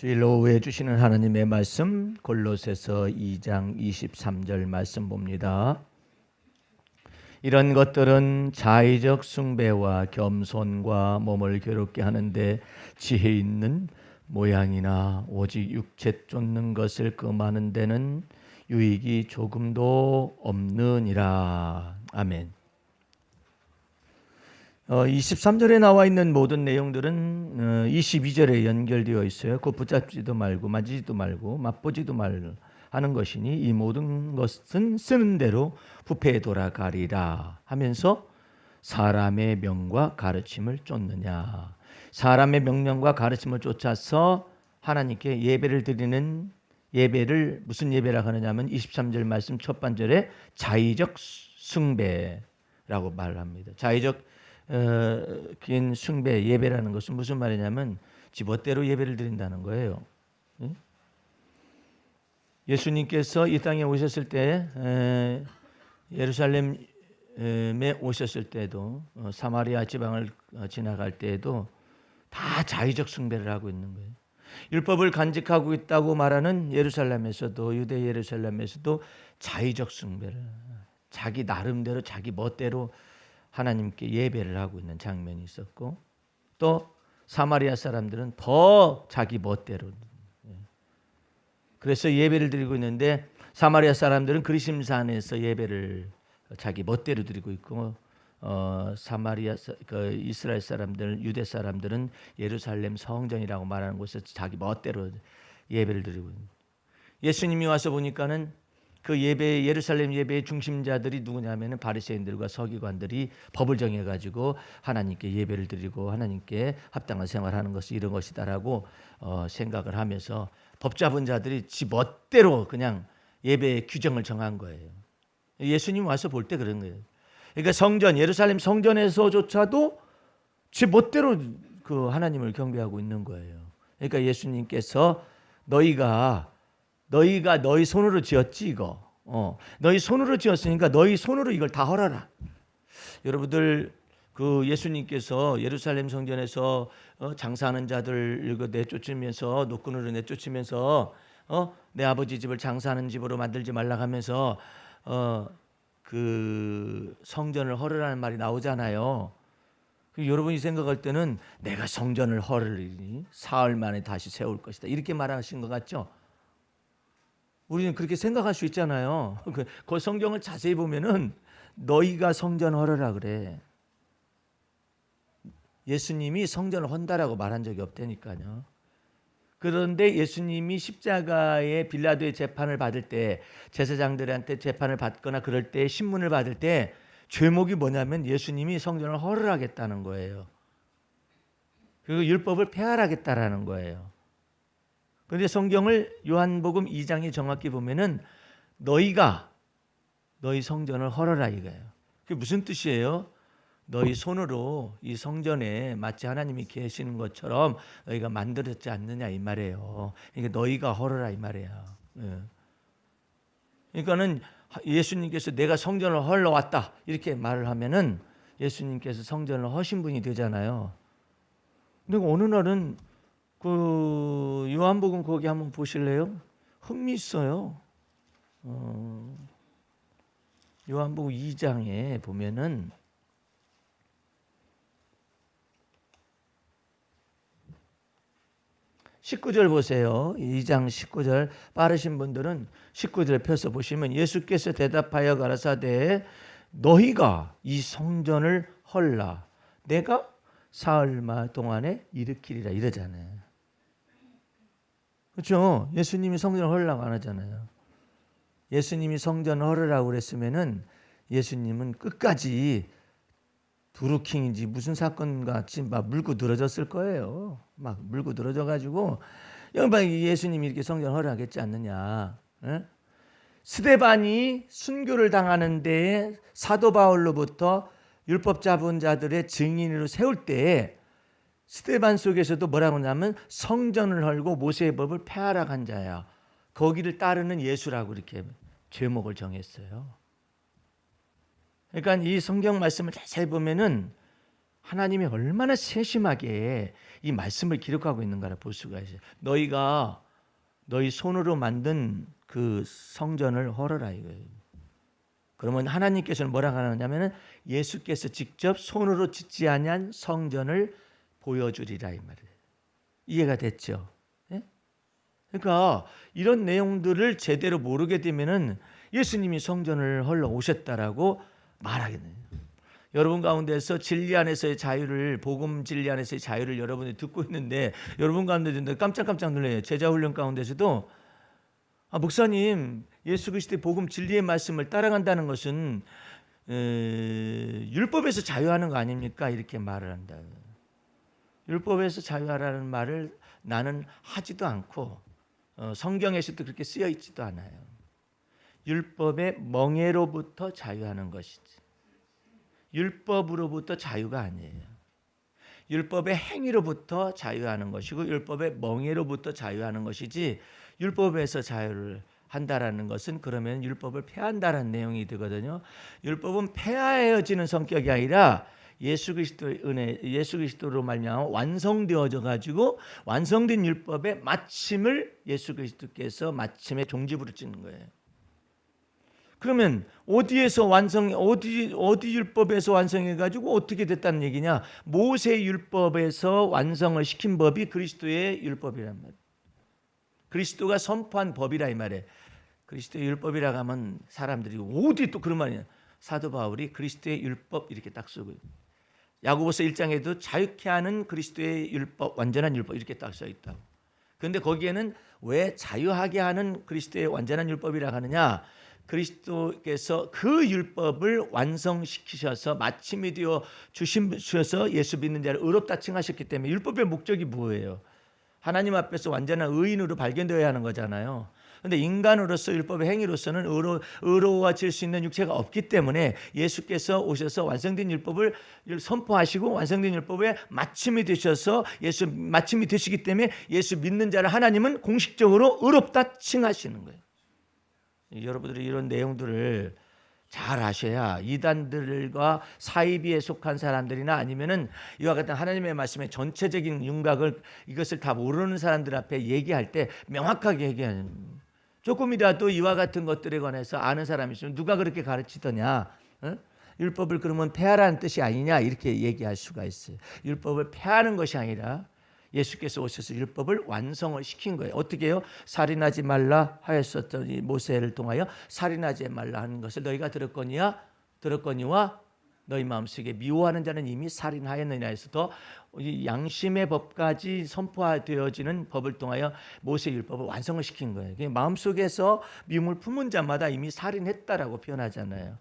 주일 오후에 주시는 하나님의 말씀 골로새서 2장 23절 말씀 봅니다. 이런 것들은 자의적 숭배와 겸손과 몸을 괴롭게 하는데 지혜 있는 모양이나 오직 육체 쫓는 것을 금하는 데는 유익이 조금도 없느니라. 아멘. 23절에 나와 있는 모든 내용들은 22절에 연결되어 있어요. 그 붙잡지도 말고 만지지도 말고 맛보지도 말고 하는 것이니 이 모든 것은 쓰는 대로 부패에 돌아가리라 하면서 사람의 명과 가르침을 쫓느냐. 사람의 명령과 가르침을 쫓아서 하나님께 예배를 드리는 예배를 무슨 예배라고 하느냐면 23절 말씀 첫 반절에 자의적 숭배라고 말합니다. 자의적 긴 숭배 예배라는 것은 무슨 말이냐면 지멋대로 예배를 드린다는 거예요. 예수님께서 이 땅에 오셨을 때 예루살렘에 오셨을 때도 사마리아 지방을 지나갈 때에도 다 자의적 숭배를 하고 있는 거예요. 율법을 간직하고 있다고 말하는 예루살렘에서도 유대 예루살렘에서도 자의적 숭배를 자기 나름대로 자기 멋대로 하나님께 예배를 하고 있는 장면이 있었고 또 사마리아 사람들은 더 자기 멋대로 그래서 예배를 드리고 있는데 사마리아 사람들은 그리심산에서 예배를 자기 멋대로 드리고 있고 사마리아 이스라엘 사람들 유대 사람들은 예루살렘 성전이라고 말하는 곳에서 자기 멋대로 예배를 드리고 있는 예수님이 와서 보니까는 그 예배 예루살렘 예배의 중심자들이 누구냐면은 바리새인들과 서기관들이 법을 정해 가지고 하나님께 예배를 드리고 하나님께 합당한 생활하는 것이 이런 것이다라고 생각을 하면서 법 잡은 자들이 지 멋대로 그냥 예배의 규정을 정한 거예요. 예수님 와서 볼 때 그런 거예요. 그러니까 성전 예루살렘 성전에서조차도 지 멋대로 그 하나님을 경배하고 있는 거예요. 그러니까 예수님께서 너희가 너희 손으로 지었지 이거. 너희 손으로 지었으니까 너희 손으로 이걸 다 헐어라. 여러분들 그 예수님께서 예루살렘 성전에서 장사하는 자들 이거 내쫓으면서 노끈으로 내쫓으면서 내 아버지 집을 장사하는 집으로 만들지 말라 하면서 그 성전을 헐으라는 말이 나오잖아요. 여러분이 생각할 때는 내가 성전을 헐으리니 사흘 만에 다시 세울 것이다 이렇게 말하신 것 같죠? 우리는 그렇게 생각할 수 있잖아요. 그 성경을 자세히 보면은 너희가 성전 헐으라 그래. 예수님이 성전을 헌다라고 말한 적이 없다니까요. 그런데 예수님이 십자가의 빌라도의 재판을 받을 때 제사장들한테 재판을 받거나 그럴 때 신문을 받을 때 죄목이 뭐냐면 예수님이 성전을 헐으라겠다는 거예요. 그리고 율법을 폐하라겠다라는 거예요. 그런데 성경을 요한복음 2장에 정확히 보면은 너희 성전을 헐어라 이거예요. 그게 무슨 뜻이에요? 너희 손으로 이 성전에 마치 하나님이 계시는 것처럼 너희가 만들었지 않느냐 이 말이에요. 그러니까 너희가 헐어라 이 말이에요. 그러니까는 예수님께서 내가 성전을 헐러 왔다 이렇게 말을 하면은 예수님께서 성전을 허신 분이 되잖아요. 근데 어느 날은 그 요한복음 거기 한번 보실래요? 흥미있어요. 요한복음 2장에 보면은 (19절) 보세요. 2장 19절 빠르신 분들은 19절 펴서 보시면 예수께서 대답하여 가라사대 너희가 이 성전을 헐라 내가 사흘 동안에 일으키리라 이러잖아요. 그렇죠? 예수님이 성전을 헐으라고 안 하잖아요. 예수님이 성전을 헐으라고 그랬으면은 예수님은 끝까지 두루킹인지 무슨 사건 같이 막 물고 늘어졌을 거예요. 막 물고 늘어져 가지고 예수님이 이렇게 성전을 헐으라겠지 않느냐. 에? 스데반이 순교를 당하는 데에 사도 바울로부터 율법 잡은 자들의 증인으로 세울 때에 스데반 속에서도 뭐라고 하냐면 성전을 헐고 모세의 법을 폐하라 한 자야. 거기를 따르는 예수라고 이렇게 제목을 정했어요. 그러니까 이 성경 말씀을 자세히 보면은 하나님이 얼마나 세심하게 이 말씀을 기록하고 있는가를 볼 수가 있어요. 너희가 너희 손으로 만든 그 성전을 헐어라 이거예요. 그러면 하나님께서는 뭐라고 하느냐면은 예수께서 직접 손으로 짓지 아니한 성전을 보여주리라 이 말이에요. 이해가 됐죠? 예? 그러니까 이런 내용들을 제대로 모르게 되면은 예수님이 성전을 헐러 오셨다라고 말하겠네요. 여러분 가운데서 진리 안에서의 자유를, 복음 진리 안에서의 자유를 여러분이 듣고 있는데 여러분 가운데 깜짝깜짝 놀라요. 제자 훈련 가운데서도 목사님, 예수 그리스도의 복음 진리의 말씀을 따라간다는 것은 율법에서 자유하는 거 아닙니까? 이렇게 말을 한다. 율법에서 자유하라는 말을 나는 하지도 않고 성경에서도 그렇게 쓰여 있지도 않아요. 율법의 멍에로부터 자유하는 것이지 율법으로부터 자유가 아니에요. 율법의 행위로부터 자유하는 것이고 율법의 멍에로부터 자유하는 것이지 율법에서 자유를 한다라는 것은 그러면 율법을 폐한다라는 내용이 되거든요. 율법은 폐하여지는 성격이 아니라 예수 그리스도의 은혜, 예수 그리스도로 말미암아 완성되어져 가지고 완성된 율법의 마침을 예수 그리스도께서 마침의 종지부를 찍는 거예요. 그러면 어디에서 어디 율법에서 완성해 가지고 어떻게 됐다는 얘기냐? 모세 율법에서 완성을 시킨 법이 그리스도의 율법이란 말이에요. 그리스도가 선포한 법이라 이 말이에요. 그리스도의 율법이라고 하면 사람들이 어디 또 그런 말이냐? 사도 바울이 그리스도의 율법 이렇게 딱 쓰고 야고보서 1장에도 자유케 하는 그리스도의 율법, 완전한 율법 이렇게 딱 써 있다고. 그런데 거기에는 왜 자유하게 하는 그리스도의 완전한 율법이라고 하느냐? 그리스도께서 그 율법을 완성시키셔서 마침이 되어 주셔서 예수 믿는 자를 의롭다 칭하셨기 때문에 율법의 목적이 뭐예요? 하나님 앞에서 완전한 의인으로 발견되어야 하는 거잖아요. 그런데 인간으로서 율법의 행위로서는 의로워질 수 있는 육체가 없기 때문에 예수께서 오셔서 완성된 율법을 선포하시고 완성된 율법의 마침이 되셔서 예수 마침이 되시기 때문에 예수 믿는 자를 하나님은 공식적으로 의롭다 칭하시는 거예요. 여러분들이 이런 내용들을 잘 아셔야 이단들과 사이비에 속한 사람들이나 아니면은 이와 같은 하나님의 말씀의 전체적인 윤곽을 이것을 다 모르는 사람들 앞에 얘기할 때 명확하게 얘기하는 조금이라도 이와 같은 것들에 관해서 아는 사람이 있으면 누가 그렇게 가르치더냐? 율법을 그러면 폐하라는 뜻이 아니냐? 이렇게 얘기할 수가 있어요. 율법을 폐하는 것이 아니라 예수께서 오셔서 율법을 완성을 시킨 거예요. 어떻게 해요? 살인하지 말라 하였었더니 모세를 통하여 살인하지 말라 하는 것을 너희가 들었거니와 너희 마음속에 미워하는 자는 이미 살인하였느니라 해서 더 양심의 법까지 선포되어지는 법을 통하여 모세 율법을 완성을 시킨 거예요. 마음속에서 미움을 품은 자마다 이미 살인했다라고 표현하잖아요.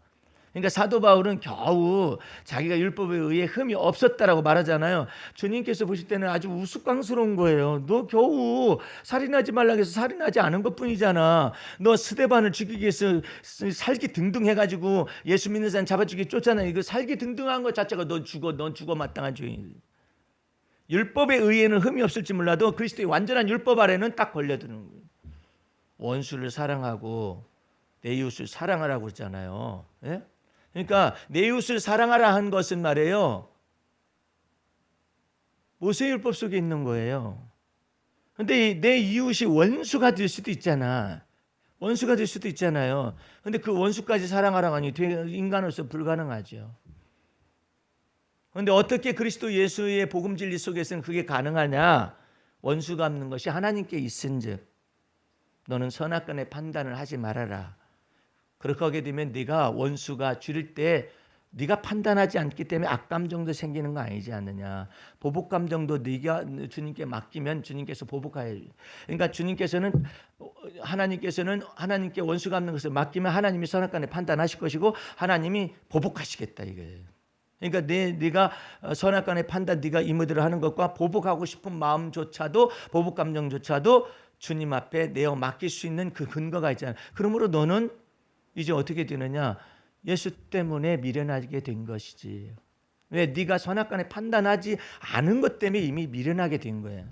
그러니까 사도 바울은 겨우 자기가 율법에 의해 흠이 없었다라고 말하잖아요. 주님께서 보실 때는 아주 우스꽝스러운 거예요. 너 겨우 살인하지 말라고 해서 살인하지 않은 것뿐이잖아. 너 스데반을 죽이기 위해서 살기 등등 해가지고 예수 믿는 사람 잡아주기 쫓잖아. 이거 살기 등등한 것 자체가 넌 죽어 마땅한 죄인. 율법에 의해는 흠이 없을지 몰라도 그리스도의 완전한 율법 아래는 딱 걸려드는 거예요. 원수를 사랑하고 내 이웃을 사랑하라고 그러잖아요. 예? 그러니까 내 이웃을 사랑하라 한 것은 말이에요. 모세율법 속에 있는 거예요. 그런데 내 이웃이 원수가 될 수도 있잖아. 원수가 될 수도 있잖아요. 그런데 그 원수까지 사랑하라고 하니 인간으로서 불가능하죠. 그런데 어떻게 그리스도 예수의 복음 진리 속에서는 그게 가능하냐? 원수 갚는 것이 하나님께 있은즉 너는 선악간의 판단을 하지 말아라. 그렇게 하게 되면 네가 원수가 줄일 때 네가 판단하지 않기 때문에 악감정도 생기는 거 아니지 않느냐. 보복감정도 네가 주님께 맡기면 주님께서 보복하여. 그러니까 하나님께서는 하나님께 원수 갚는 것을 맡기면 하나님이 선악간에 판단하실 것이고 하나님이 보복하시겠다 이거예요. 그러니까 네가 선악간의 판단 네가 임의대로 하는 것과 보복하고 싶은 마음조차도 보복 감정조차도 주님 앞에 내어 맡길 수 있는 그 근거가 있잖아요. 그러므로 너는 이제 어떻게 되느냐? 예수 때문에 미련하게 된 것이지. 왜? 네가 선악간에 판단하지 않은 것 때문에 이미 미련하게 된 거예요.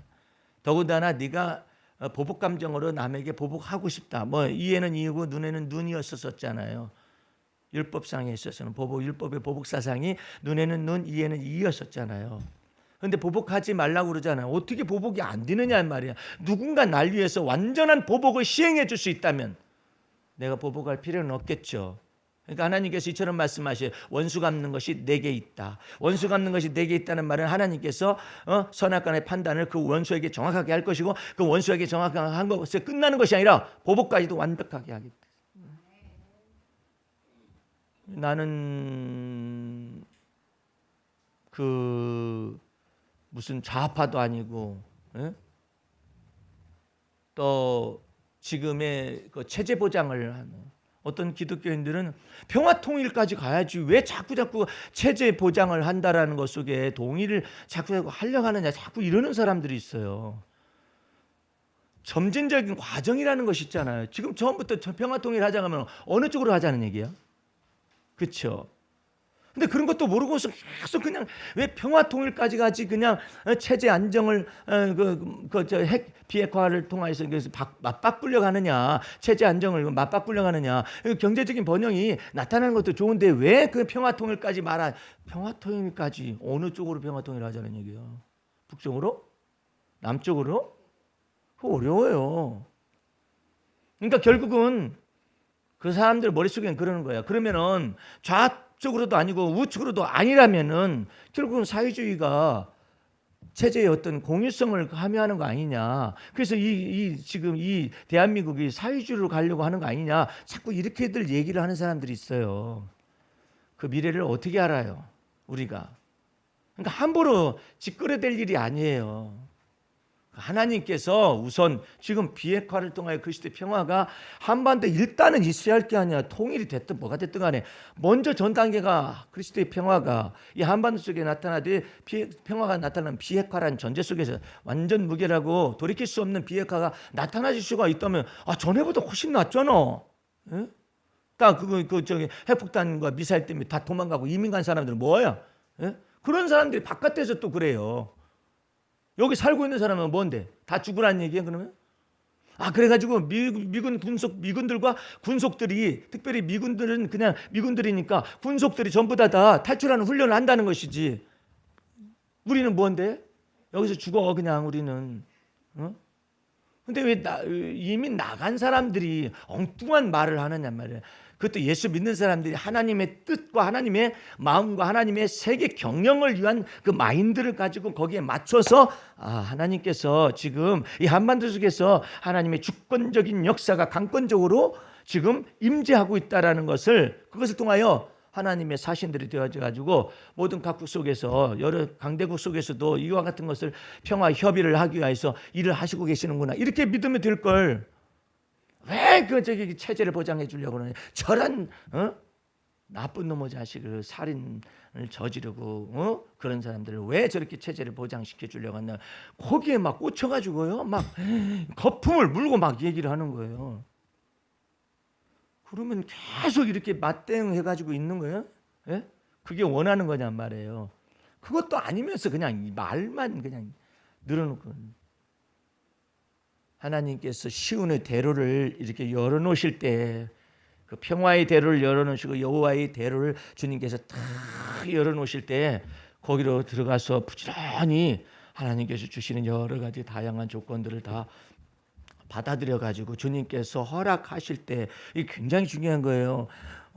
더군다나 네가 보복 감정으로 남에게 보복하고 싶다. 뭐 이에는 이고 눈에는 눈이었었잖아요. 율법상에 있어서는 율법의 보복 사상이 눈에는 눈, 이에는 이였었잖아요. 그런데 보복하지 말라고 그러잖아요. 어떻게 보복이 안 되느냐 말이야. 누군가 날 위해서 완전한 보복을 시행해 줄 수 있다면 내가 보복할 필요는 없겠죠. 그러니까 하나님께서 이처럼 말씀하셔요. 원수 갚는 것이 내게 있다. 원수 갚는 것이 내게 있다는 말은 하나님께서 선악간의 판단을 그 원수에게 정확하게 할 것이고 그 원수에게 정확하게 한 것에 끝나는 것이 아니라 보복까지도 완벽하게 하겠다. 나는 그 무슨 좌파도 아니고 또 지금의 그 체제 보장을 하는 어떤 기독교인들은 평화 통일까지 가야지 왜 자꾸 체제 보장을 한다라는 것 속에 동의를 자꾸 하려고 하느냐 자꾸 이러는 사람들이 있어요. 점진적인 과정이라는 것이 있잖아요. 지금 처음부터 평화 통일 하자고 하면 어느 쪽으로 하자는 얘기야? 그렇죠? 근데 그런 것도 모르고서 계속 그냥 왜 평화 통일까지 가지 그냥 체제 안정을 핵 비핵화를 통해서 맞바꾸려 하느냐, 체제 안정을 맞바꾸려 하느냐, 경제적인 번영이 나타나는 것도 좋은데 왜 그 평화 통일까지 평화 통일까지 어느 쪽으로 평화 통일을 하자는 얘기야? 북쪽으로? 남쪽으로? 그거 어려워요. 그러니까 결국은 그 사람들 머릿속엔 그러는 거야. 그러면은 좌쪽으로도 아니고 우측으로도 아니라면은 결국은 사회주의가 체제의 어떤 공유성을 함유하는 거 아니냐. 그래서 지금 이 대한민국이 사회주의로 가려고 하는 거 아니냐. 자꾸 이렇게들 얘기를 하는 사람들이 있어요. 그 미래를 어떻게 알아요? 우리가. 그러니까 함부로 짓거려댈 일이 아니에요. 하나님께서 우선 지금 비핵화를 통하여 그리스도의 평화가 한반도에 일단은 있어야 할 게 아니야. 통일이 됐든 뭐가 됐든 간에 먼저 전 단계가 그리스도의 평화가 이 한반도 속에 나타나되 평화가 나타나는 비핵화라는 전제 속에서 완전 무결하고 돌이킬 수 없는 비핵화가 나타나질 수가 있다면 전에보다 훨씬 낫잖아. 예? 딱 저기 핵폭탄과 미사일 때문에 다 도망가고 이민 간 사람들은 뭐야? 예? 그런 사람들이 바깥에서 또 그래요. 여기 살고 있는 사람은 뭔데? 다 죽으라는 얘기야 그러면? 그래가지고 미군들과 군속들이 특별히 미군들은 그냥 미군들이니까 군속들이 전부 다 탈출하는 훈련을 한다는 것이지. 우리는 뭔데? 여기서 죽어 그냥 우리는. 근데 왜 이미 나간 사람들이 엉뚱한 말을 하느냐 말이야. 그것도 예수 믿는 사람들이 하나님의 뜻과 하나님의 마음과 하나님의 세계 경영을 위한 그 마인드를 가지고 거기에 맞춰서 하나님께서 지금 이 한반도 속에서 하나님의 주권적인 역사가 강권적으로 지금 임재하고 있다라는 것을 그것을 통하여 하나님의 사신들이 되어가지고 모든 각국 속에서 여러 강대국 속에서도 이와 같은 것을 평화 협의를 하기 위해서 일을 하시고 계시는구나 이렇게 믿으면 될 걸. 왜 저기 체제를 보장해 주려고 그러냐? 저런 나쁜 놈의 자식을 살인을 저지르고 그런 사람들을 왜 저렇게 체제를 보장시켜 주려고 하냐? 거기에 막 꽂혀가지고요, 막 거품을 물고 막 얘기를 하는 거예요. 그러면 계속 이렇게 맞대응해가지고 있는 거예요. 예? 그게 원하는 거냔 말이에요. 그것도 아니면서 그냥 말만 그냥 늘어놓고. 하나님께서 시온의 대로를 이렇게 열어놓으실 때 그 평화의 대로를 열어놓으시고 여호와의 대로를 주님께서 딱 열어놓으실 때 거기로 들어가서 부지런히 하나님께서 주시는 여러 가지 다양한 조건들을 다 받아들여 가지고 주님께서 허락하실 때 이게 굉장히 중요한 거예요.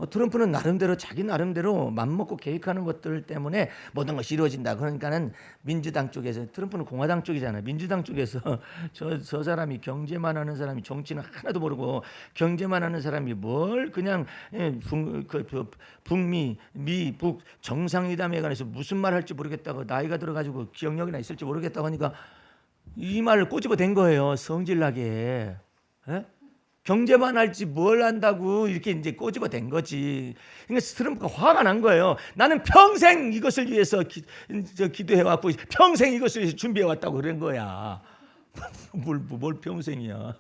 트럼프는 나름대로 자기 나름대로 맘먹고 계획하는 것들 때문에 모든 것이 이루어진다. 그러니까는 민주당 쪽에서 트럼프는 공화당 쪽이잖아요. 민주당 쪽에서 저 사람이 경제만 하는 사람이 정치는 하나도 모르고 경제만 하는 사람이 뭘 그냥 북미 미북 정상회담에 관해서 무슨 말 할지 모르겠다고 나이가 들어가지고 기억력이나 있을지 모르겠다고 하니까 이 말을 꼬집어 댄 거예요. 성질나게. 에? 경제만 할지 뭘 한다고 이렇게 이제 꼬집어 댄 거지. 그러니까 트럼프가 화가 난 거예요. 나는 평생 이것을 위해서 기도해 왔고 평생 이것을 위해서 준비해 왔다고 그런 거야. 뭘 평생이야.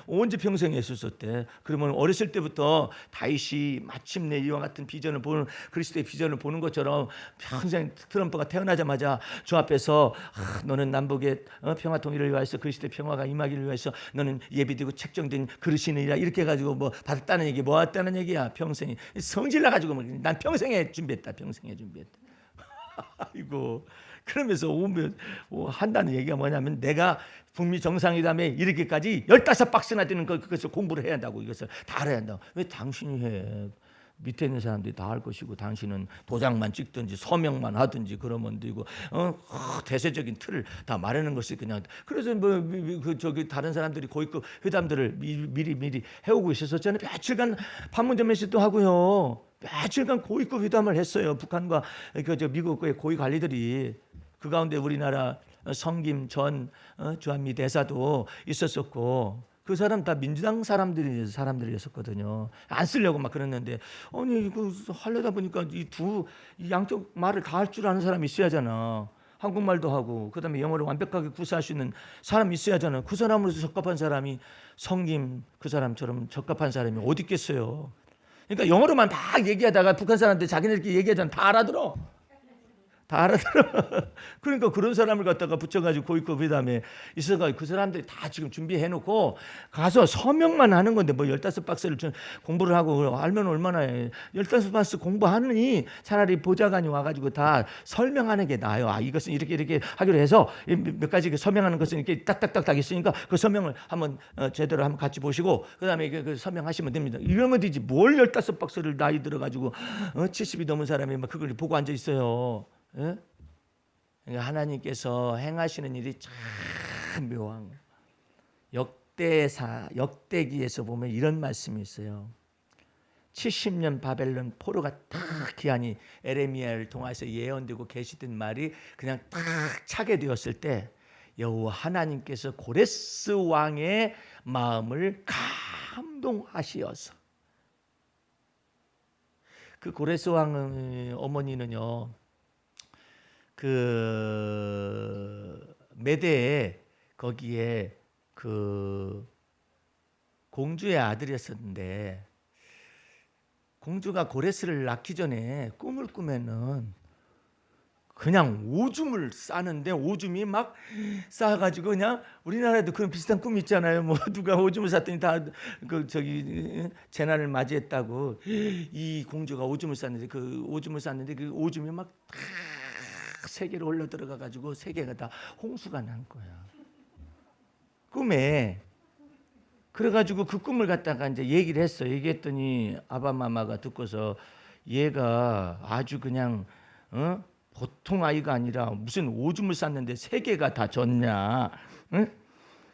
언제 평생 했었대. 그러면 어렸을 때부터 다윗이 마침내 이와 같은 비전을 보는, 그리스도의 비전을 보는 것처럼 평생 트럼프가 태어나자마자 주 앞에서 너는 남북의 평화 통일을 위하여서 그리스도의 평화가 임하기를 위해서 너는 예비되고 책정된 그릇이니라 이렇게 해가지고 뭐 받았다는 얘기, 모았다는 얘기야. 평생이 성질 나가지고 난 평생에 준비했다. 평생에 준비했다. 아이고. 그러면서 오면 한다는 얘기가 뭐냐면 내가 북미 정상회담에 이렇게까지 15박스나 되는 그것을 공부를 해야 한다고. 이것을 다 알아야 한다고. 왜 당신이 해? 밑에 있는 사람들이 다 할 것이고 당신은 도장만 찍든지 서명만 하든지 그러면 되고 대세적인 틀을 다 마련하는 것이 그냥. 그래서 저기 다른 사람들이 고위급 회담들을 미리 해오고 있었잖아요. 며칠간 판문점에서도 하고요. 며칠간 고위급 회담을 했어요. 북한과 미국의 고위 관리들이. 그 가운데 우리나라 성김 전 주한미 대사도 있었었고, 그 사람 다 민주당 사람들이었거든요. 안 쓰려고 막 그랬는데, 아니 이거 하려다 보니까 이 양쪽 말을 다 할 줄 아는 사람이 있어야 하잖아. 한국말도 하고 그다음에 영어를 완벽하게 구사할 수 있는 사람이 있어야 하잖아. 그 사람으로서 적합한 사람이, 성김 그 사람처럼 적합한 사람이 어디 있겠어요. 그러니까 영어로만 막 얘기하다가 북한 사람들 자기네들끼리 얘기하잖아. 다 알아들어. 그러니까 그런 사람을 갖다가 붙여가지고 고위급 회담에 있어가지고 그 사람들이 다 지금 준비해놓고 가서 서명만 하는 건데 뭐 15박스를 공부를 하고 알면 얼마나 해. 15박스 공부하느니 차라리 보좌관이 와가지고 다 설명하는 게 나아요. 이것은 이렇게 하기로 해서 몇 가지 서명하는 것은 이렇게 딱딱딱딱 있으니까 그 서명을 한번 제대로 한번 같이 보시고 그 다음에 그 서명하시면 됩니다. 이러면 되지. 뭘 15박스를 나이 들어가지고 70이 넘은 사람이 막 그걸 보고 앉아 있어요. 예? 그러니까 하나님께서 행하시는 일이 참 묘한 역대기에서 보면 이런 말씀이 있어요. 70년 바벨론 포로가 딱 기한이 에레미야를 통해서 예언되고 계시던 말이 그냥 딱 차게 되었을 때 여호와 하나님께서 고레스 왕의 마음을 감동하시어서, 그 고레스 왕의 어머니는요, 그 메대에 거기에 그 공주의 아들이었었는데, 공주가 고레스를 낳기 전에 꿈을 꾸면은 그냥 오줌을 싸는데, 오줌이 막 싸가지고 그냥, 우리나라에도 그런 비슷한 꿈 있잖아요. 뭐 누가 오줌을 쌌더니 다 재난을 맞이했다고. 이 공주가 오줌을 쌌는데 그 오줌이 막 세계로 흘러 들어가 가지고 세계가 다 홍수가 난 거야. 꿈에. 그래 가지고 그 꿈을 갖다가 이제 얘기를 했어. 얘기했더니 아바마마가 듣고서 얘가 아주 그냥 보통 아이가 아니라 무슨 오줌을 쌌는데 세계가 다 졌냐. 응?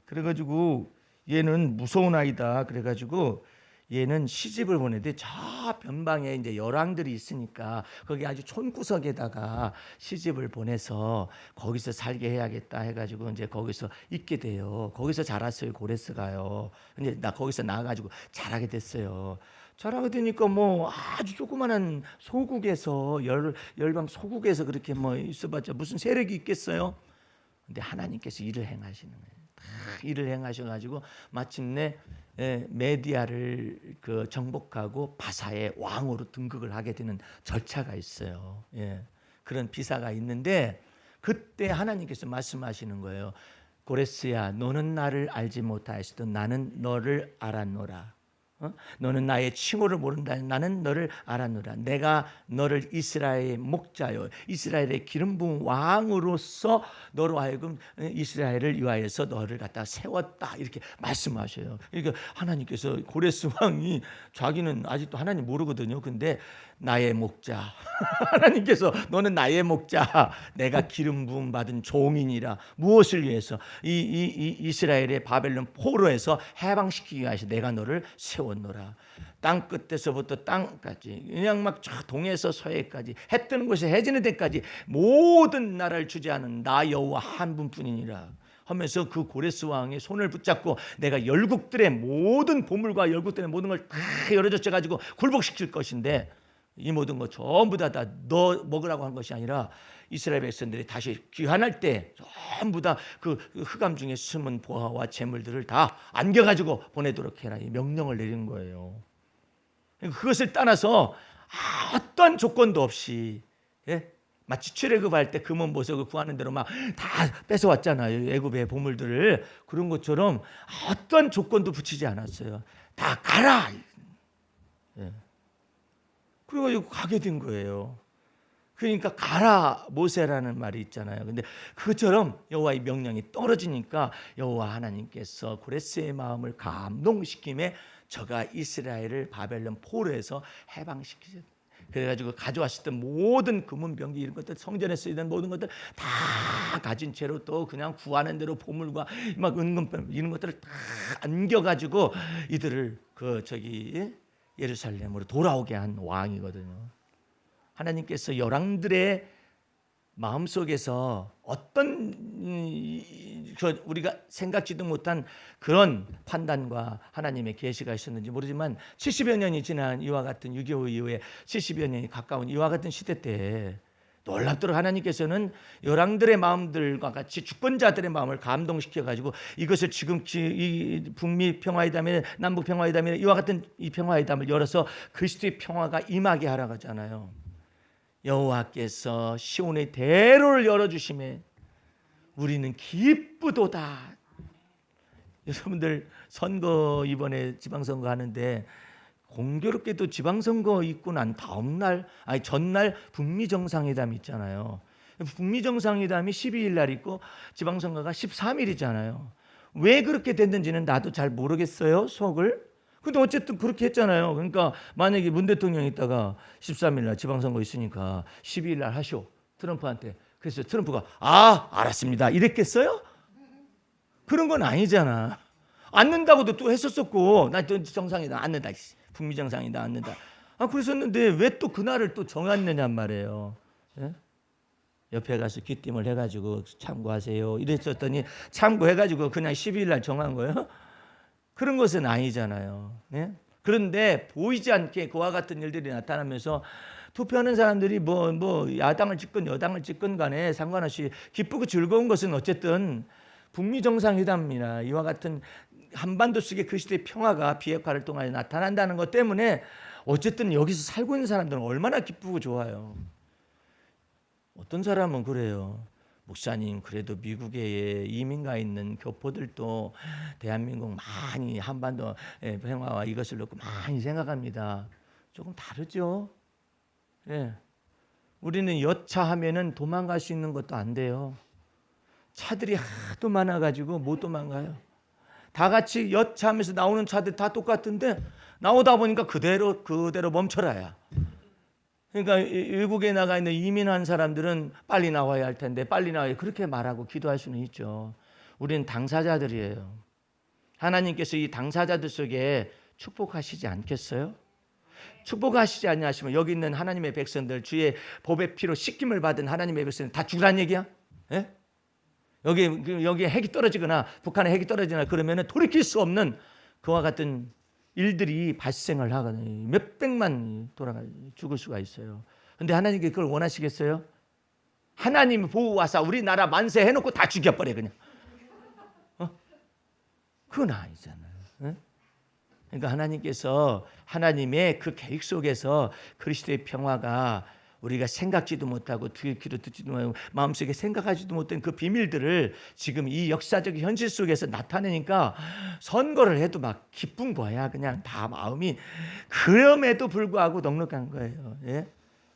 그래 가지고 얘는 무서운 아이다. 그래 가지고 얘는 시집을 보내는데 저 변방에 이제 열왕들이 있으니까 거기 아주 촌구석에다가 시집을 보내서 거기서 살게 해야겠다 해가지고 이제 거기서 있게 돼요. 거기서 자랐어요. 고레스가요. 근데 나 거기서 나와가지고 자라게 됐어요. 자라게 되니까 뭐 아주 조그마한 소국에서 열방 소국에서 그렇게 뭐 있어봤자 무슨 세력이 있겠어요. 근데 하나님께서 일을 행하시는 거예요. 일을 행하셔가지고 마침내 메디아를 정복하고 바사의 왕으로 등극을 하게 되는 절차가 있어요. 그런 비사가 있는데 그때 하나님께서 말씀하시는 거예요. 고레스야, 너는 나를 알지 못하였어도 나는 너를 알았노라. 너는 나의 칭호를 모른다. 나는 너를 알았노라. 내가 너를 이스라엘의 목자요, 이스라엘의 기름 부은 왕으로서 너로 하여금 이스라엘을 위하여서 너를 갖다 세웠다. 이렇게 말씀하셔요. 그러니까 하나님께서 고레스 왕이 자기는 아직도 하나님 모르거든요. 근데 나의 목자, 하나님께서 너는 나의 목자, 내가 기름 부음 받은 종이니라. 무엇을 위해서? 이 이스라엘의 바벨론 포로에서 해방시키기 위해서 내가 너를 세웠노라. 땅 끝에서부터 땅까지, 그냥 막 저 동에서 서해까지, 해 뜨는 곳에 해 지는 데까지 모든 나라를 주재하는 나 여호와 한 분뿐이니라 하면서 그 고레스 왕의 손을 붙잡고 내가 열국들의 모든 보물과 열국들의 모든 걸 다 열어젖혀 가지고 굴복시킬 것인데, 이 모든 거 전부 다 너 먹으라고 한 것이 아니라 이스라엘 백성들이 다시 귀환할 때 전부 다 그 흑암 중에 숨은 보화와 재물들을 다 안겨가지고 보내도록 해라, 이 명령을 내린 거예요. 그것을 떠나서 어떤 조건도 없이, 예? 마치 출애굽할 때 금은 보석을 구하는 대로 막 다 뺏어왔잖아요, 애굽의 보물들을. 그런 것처럼 어떤 조건도 붙이지 않았어요. 다 가라. 예. 그리고 가게 된 거예요. 그러니까 가라 모세라는 말이 있잖아요. 근데 그것처럼 여호와의 명령이 떨어지니까 여호와 하나님께서 고레스의 마음을 감동시킴에 저가 이스라엘을 바벨론 포로에서 해방시키셨어요. 그래가지고 가져왔었던 모든 금은 병기 이런 것들, 성전에 쓰이던 모든 것들 다 가진 채로 또 그냥 구하는 대로 보물과 막 은금 이런 것들을 다 안겨가지고 이들을 예루살렘으로 돌아오게 한 왕이거든요. 하나님께서 열왕들의 마음속에서 어떤 우리가 생각지도 못한 그런 판단과 하나님의 계시가 있었는지 모르지만 70여 년이 지난 이와 같은 6.25 이후에 70여 년이 가까운 이와 같은 시대 때 놀랍도록 하나님께서는 열왕들의 마음들과 같이 주권자들의 마음을 감동시켜가지고 이것을 지금 이 북미 평화회담에 남북 평화회담에 이와 같은 이 평화회담을 열어서 그리스도의 평화가 임하게 하라고 하잖아요. 여호와께서 시온의 대로를 열어주심에 우리는 기쁘도다. 여러분들 선거 이번에 지방선거 하는데 공교롭게도 지방선거 있고 난 다음날 전날 북미 정상회담 있잖아요. 북미 정상회담이 12일 날 있고 지방선거가 13일이잖아요. 왜 그렇게 됐는지는 나도 잘 모르겠어요, 속을. 근데 어쨌든 그렇게 했잖아요. 그러니까 만약에 문 대통령이 있다가 13일 날 지방선거 있으니까 12일 날 하시오, 트럼프한테. 그래서 트럼프가 알았습니다 이랬겠어요? 그런 건 아니잖아. 앉는다고도 또 했었었고, 나 정상이다 앉는다, 북미 정상이다 앉는다. 그랬었는데 왜 또 그날을 또 정했느냐 말이에요. 예? 옆에 가서 귀띔을 해가지고 참고하세요 이랬었더니 참고해가지고 그냥 12일 날 정한 거예요. 그런 것은 아니잖아요. 예? 그런데 보이지 않게 그와 같은 일들이 나타나면서 투표하는 사람들이 야당을 찍건 여당을 찍건 간에 상관없이 기쁘고 즐거운 것은 어쨌든 북미 정상회담이나 이와 같은 한반도 속의 그리스도의 평화가 비핵화를 통하여 나타난다는 것 때문에 어쨌든 여기서 살고 있는 사람들은 얼마나 기쁘고 좋아요. 어떤 사람은 그래요. 목사님, 그래도 미국에 이민 가 있는 교포들도 대한민국 많이 한반도 평화와 이것을 놓고 많이 생각합니다. 조금 다르죠. 예. 우리는 여차하면은 도망갈 수 있는 것도 안 돼요. 차들이 하도 많아가지고 못 도망가요. 다 같이 여차하면서 나오는 차들 다 똑같은데 나오다 보니까 그대로 멈춰라야. 그러니까 외국에 나가 있는 이민한 사람들은 빨리 나와야 할 텐데 빨리 나와야, 그렇게 말하고 기도할 수는 있죠. 우리는 당사자들이에요. 하나님께서 이 당사자들 속에 축복하시지 않겠어요? 축복하시지 않냐시면 여기 있는 하나님의 백성들, 주의 법의 피로 씻김을 받은 하나님의 백성들 다 죽으란 얘기야? 예? 여기 핵이 떨어지거나 북한에 핵이 떨어지거나 그러면은 돌이킬 수 없는 그와 같은 일들이 발생을 하거든요. 몇백만 죽을 수가 있어요. 그런데 하나님께 그걸 원하시겠어요? 하나님이 보호하사 우리나라 만세 해놓고 다 죽여버려 그냥. 그건 아니잖아요. 네? 그러니까 하나님께서 하나님의 그 계획 속에서 그리스도의 평화가 우리가 생각지도 못하고 귀로 듣지도 못하고 마음속에 생각하지도 못한 그 비밀들을 지금 이 역사적 현실 속에서 나타내니까 선거를 해도 막 기쁜 거야. 그냥 다 마음이. 그럼에도 불구하고 넉넉한 거예요. 예?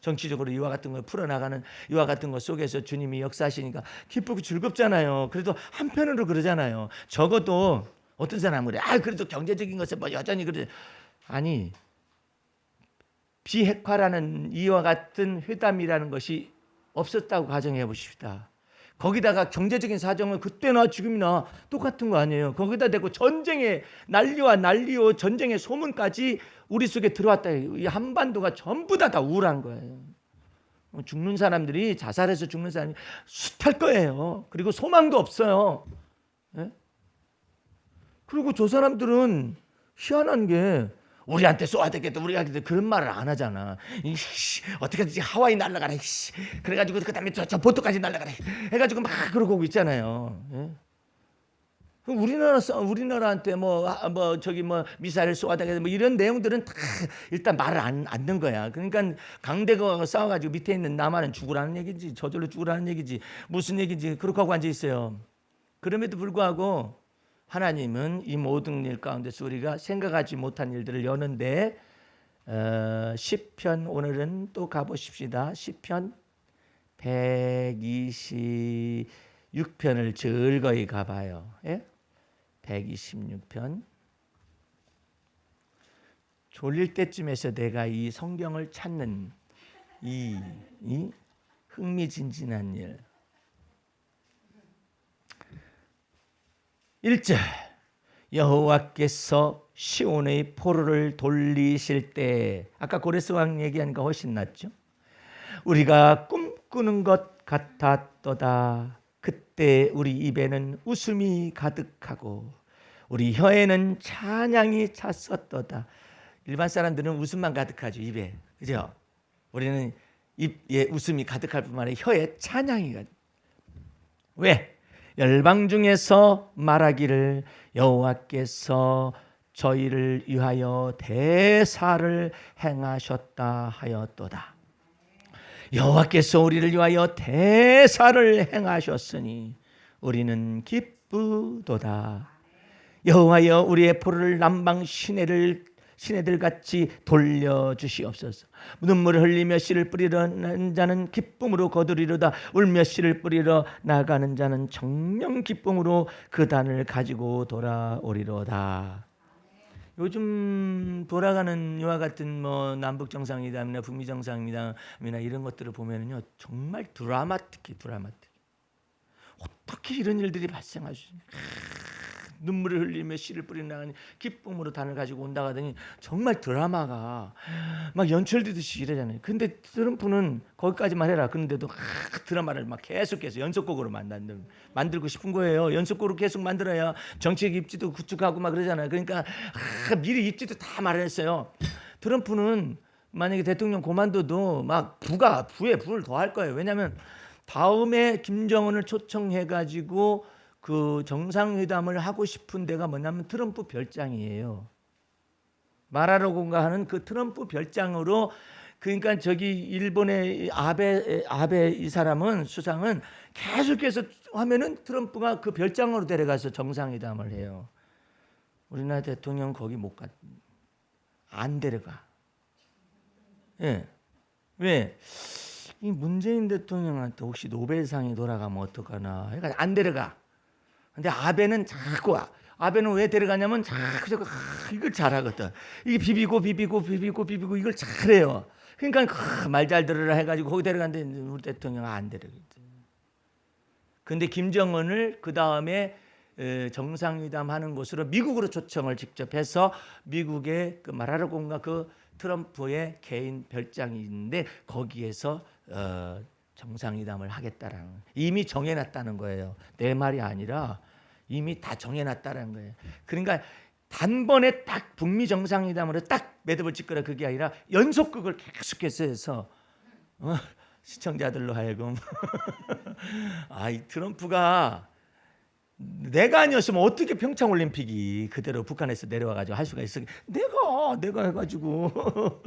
정치적으로 이와 같은 걸 풀어나가는 이와 같은 것 속에서 주님이 역사하시니까 기쁘고 즐겁잖아요. 그래도 한편으로 그러잖아요. 적어도 어떤 사람은 그래. 그래도 경제적인 것은 여전히 그래. 아니, 비핵화라는 이와 같은 회담이라는 것이 없었다고 가정해 보십시다. 거기다가 경제적인 사정은 그때나 지금이나 똑같은 거 아니에요. 거기다 대고 전쟁의 난리와 난리요, 전쟁의 소문까지 우리 속에 들어왔다. 이 한반도가 전부 다 우울한 거예요. 죽는 사람들이, 자살해서 죽는 사람이 숱할 거예요. 그리고 소망도 없어요. 예? 그리고 저 사람들은 희한한 게 우리한테 쏘아야 되겠다. 우리한테 그런 말을 안 하잖아. 어떻게든지 하와이 날아가라. 그래가지고 그다음에 저 보토까지 날아가라. 해가지고 막 그러고 오고 있잖아요. 예? 우리나라한테 저기 미사일 쏘아야 되겠다. 뭐 이런 내용들은 다 일단 말을 안 않는 거야. 그러니까 강대국하고 싸워가지고 밑에 있는 남한은 죽으라는 얘기지. 저절로 죽으라는 얘기지. 무슨 얘기지. 그렇게 하고 앉아 있어요. 그럼에도 불구하고 하나님은 이 모든 일 가운데서 우리가 생각하지 못한 일들을 여는데 시편 오늘은 또 가보십시다. 시편 126편을 즐거이 가봐요. 예? 126편. 졸릴 때쯤에서 내가 이 성경을 찾는 이 흥미진진한 일. 1절 여호와께서 시온의 포로를 돌리실 때, 아까 고레스 왕 얘기한 거 훨씬 낫죠. 우리가 꿈꾸는 것 같았도다. 그때 우리 입에는 웃음이 가득하고 우리 혀에는 찬양이 찼었도다. 일반 사람들은 웃음만 가득하죠, 입에. 그죠? 우리는 입에 웃음이 가득할 뿐만 아니라 혀에 찬양이 가득. 왜? 열방 중에서 말하기를 여호와께서 저희를 위하여 대사를 행하셨다 하였도다. 여호와께서 우리를 위하여 대사를 행하셨으니 우리는 기쁘도다. 여호와여 우리의 포로를 남방 시내들 같이 돌려주시옵소서. 눈물을 흘리며 씨를 뿌리러 자는 기쁨으로 거두리로다. 울며 씨를 뿌리러 나가는 자는 정령 기쁨으로 그 단을 가지고 돌아오리로다. 요즘 돌아가는 이와 같은 남북 정상회담이나 북미 정상회담이나 이런 것들을 보면은요 정말 드라마틱해. 어떻게 이런 일들이 발생할 수 있냐. 눈물을 흘리며 씨를 뿌리나가니 기쁨으로 단을 가지고 온다 하더니 정말 드라마가 막 연출되듯이 이러잖아요. 근데 트럼프는 거기까지만 해라. 그런데도 드라마를 막 계속해서 연속곡으로 만들고 싶은 거예요. 연속곡으로 계속 만들어야 정책 입지도 구축하고 막 그러잖아요. 그러니까 미리 입지도 다 마련했어요. 트럼프는 만약에 대통령 고만둬도 막 부에 부를 더할 거예요. 왜냐하면 다음에 김정은을 초청해가지고 그 정상회담을 하고 싶은 데가 뭐냐면 트럼프 별장이에요. 마라로고인가 하는 그 트럼프 별장으로. 그러니까 저기 일본의 아베 이 사람은 수상은 계속해서 하면은 트럼프가 그 별장으로 데려가서 정상회담을 해요. 우리나라 대통령 거기 못 가, 안 데려가. 예. 왜? 이 문재인 대통령한테 혹시 노벨상이 돌아가면 어떡하나. 그러니까 안 데려가. 근데 아베는 왜 데려가냐면 자꾸 이걸 잘하거든. 이게 비비고 이걸 잘해요. 그러니까 말 잘 들으라 해가지고 거기 데려갔는데 우리 대통령 안 데려가거든. 근데 김정은을 그 다음에 정상회담 하는 곳으로 미국으로 초청을 직접 해서 미국의 그 마라르공과 그 트럼프의 개인 별장이 있는데 거기에서 정상회담을 하겠다라는, 이미 정해놨다는 거예요. 내 말이 아니라 이미 다 정해놨다는 거예요. 그러니까 단번에 딱 북미 정상회담으로 딱 매듭을 짓거나 그게 아니라 연속극을 계속해서 해서 시청자들로 하여금 이 트럼프가 내가 아니었으면 어떻게 평창올림픽이 그대로 북한에서 내려와가지고 할 수가 있어. 내가 해가지고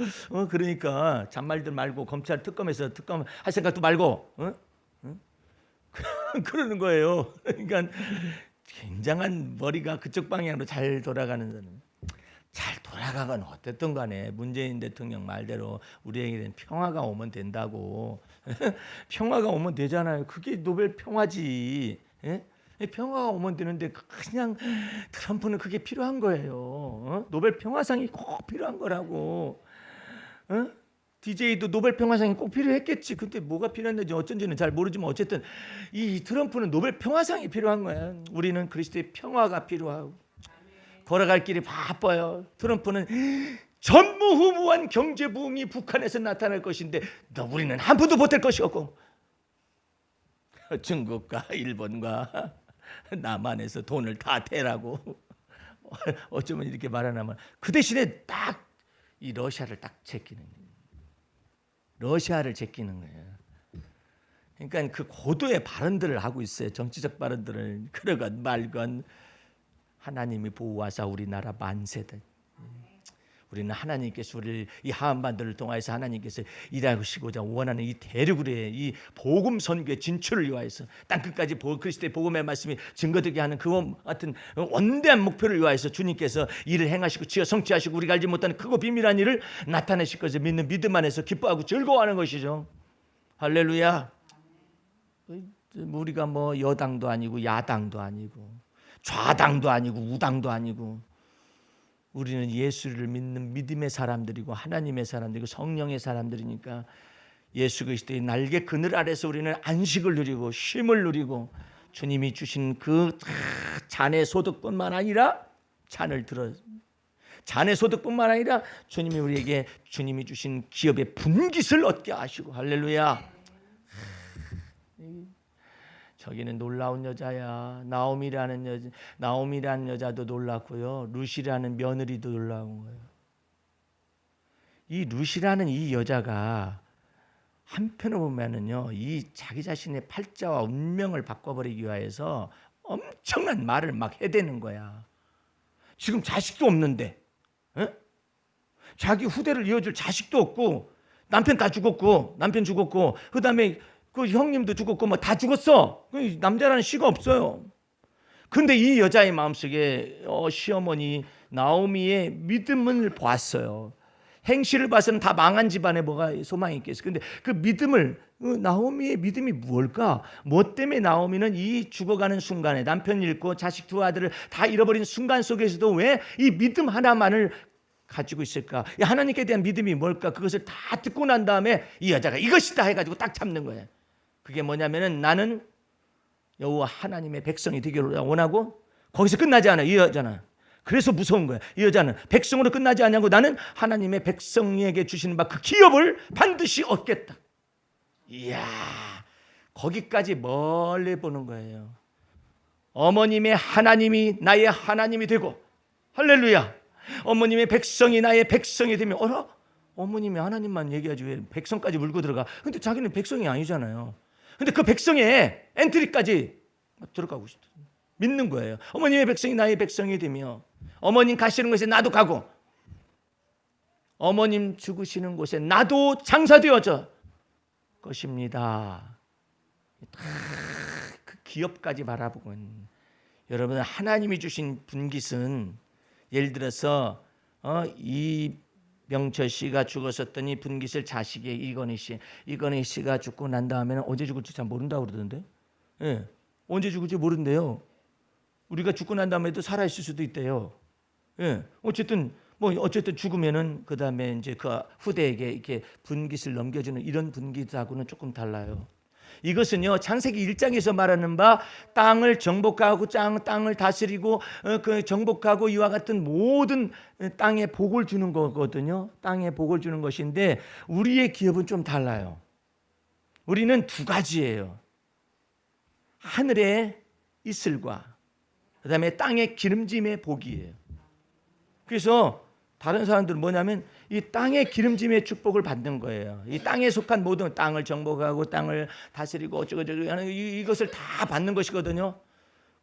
그러니까 잔말들 말고 검찰 특검에서 특검 할 생각도 말고 그러는 거예요. 그러니까 굉장한 머리가 그쪽 방향으로 잘 돌아가는, 잘 돌아가건 어쨌든 간에 문재인 대통령 말대로 우리에게는 평화가 오면 된다고. 평화가 오면 되잖아요. 그게 노벨 평화지. 예? 평화가 오면 되는데 그냥 트럼프는 그게 필요한 거예요. 노벨 평화상이 꼭 필요한 거라고. DJ도 노벨 평화상이 꼭 필요했겠지. 근데 뭐가 필요했는지 어쩐지는 잘 모르지만 어쨌든 이 트럼프는 노벨 평화상이 필요한 거야. 우리는 그리스도의 평화가 필요하고 걸어갈 길이 바빠요. 트럼프는 전무후무한 경제 부흥이 북한에서 나타날 것인데 우리는 한 푼도 보탤 것이 없고 중국과 일본과 남한에서 돈을 다 대라고 어쩌면 이렇게 말하냐면 그 대신에 딱 이 러시아를 딱 제끼는 거예요. 러시아를 제끼는 거예요. 그러니까 그 고도의 발언들을 하고 있어요. 정치적 발언들을. 그러건 말건 하나님이 보호하사 우리나라 만세다. 우리는 하나님께서 우리를 이 한반도를 통하여서 하나님께서 일하시고자 원하는 이 대륙의 이 복음 선교의 진출을 위하여서 땅끝까지 그리스도의 복음의 말씀이 증거되게 하는 그와 같은 원대한 목표를 위하여서 주님께서 일을 행하시고 지어 성취하시고 우리가 알지 못하는 크고 비밀한 일을 나타내실 것을 믿는 믿음 안에서 기뻐하고 즐거워하는 것이죠. 할렐루야. 우리가 뭐 여당도 아니고 야당도 아니고 좌당도 아니고 우당도 아니고 우리는 예수를 믿는 믿음의 사람들이고 하나님의 사람들이고 성령의 사람들이니까 예수 그리스도의 날개 그늘 아래서 우리는 안식을 누리고 쉼을 누리고 주님이 주신 그 잔의 소득뿐만 아니라 잔의 소득뿐만 아니라 주님이 우리에게 주님이 주신 기업의 분깃을 얻게 하시고 할렐루야. 저기는 놀라운 여자야. 나오미라는 여자도 놀랐고요. 루시라는 며느리도 놀라운 거예요. 이 루시라는 이 여자가 한편으로 보면은요, 이 자기 자신의 팔자와 운명을 바꿔버리기 위해서 엄청난 말을 막 해대는 거야. 지금 자식도 없는데, 자기 후대를 이어줄 자식도 없고, 남편 죽었고, 그 다음에 그 형님도 죽었고 뭐 다 죽었어. 남자라는 씨가 없어요. 근데 이 여자의 마음속에 시어머니 나오미의 믿음을 보았어요. 행실을 봐서는 다 망한 집안에 뭐가 소망이 있겠어. 근데 그 믿음을 나오미의 믿음이 무엇일까? 뭐 때문에 나오미는 이 죽어가는 순간에 남편 잃고 자식 두 아들을 다 잃어버린 순간 속에서도 왜 이 믿음 하나만을 가지고 있을까? 이 하나님께 대한 믿음이 뭘까? 그것을 다 듣고 난 다음에 이 여자가 이것이다 해가지고 딱 참는 거예요. 그게 뭐냐면은 나는 여호와 하나님의 백성이 되기를 원하고 거기서 끝나지 않아요. 이 여자는. 그래서 무서운 거예요. 이 여자는 백성으로 끝나지 않냐고 나는 하나님의 백성에게 주시는 바 그 기업을 반드시 얻겠다. 이야, 거기까지 멀리 보는 거예요. 어머님의 하나님이 나의 하나님이 되고 할렐루야. 어머님의 백성이 나의 백성이 되면 어머님이 하나님만 얘기하지 왜 백성까지 물고 들어가. 근데 자기는 백성이 아니잖아요. 근데 그 백성의 엔트리까지 들어가고 싶다. 믿는 거예요. 어머님의 백성이 나의 백성이 되며 어머님 가시는 곳에 나도 가고 어머님 죽으시는 곳에 나도 장사되어져 것입니다. 그 기업까지 바라보고 있는 여러분, 하나님이 주신 분깃은 예를 들어서 이명철 씨가 죽었었더니 분깃을 자식의 이건희 씨가 죽고 난 다음에는 언제 죽을지 잘 모른다고 그러던데. 예, 언제 죽을지 모른대요. 우리가 죽고 난 다음에도 살아 있을 수도 있대요. 예, 어쨌든 죽으면은 그 다음에 이제 그 후대에게 이렇게 분깃을 넘겨주는 이런 분깃하고는 조금 달라요. 이것은요 창세기 1장에서 말하는 바 땅을 정복하고 땅을 다스리고 그 정복하고 이와 같은 모든 땅에 복을 주는 거거든요. 땅에 복을 주는 것인데 우리의 기업은 좀 달라요. 우리는 두 가지예요. 하늘의 이슬과 그다음에 땅의 기름짐의 복이에요. 그래서 다른 사람들은 뭐냐면 이 땅의 기름짐의 축복을 받는 거예요. 이 땅에 속한 모든 땅을 정복하고 땅을 다스리고 어쩌고저쩌고 하는 이것을 다 받는 것이거든요.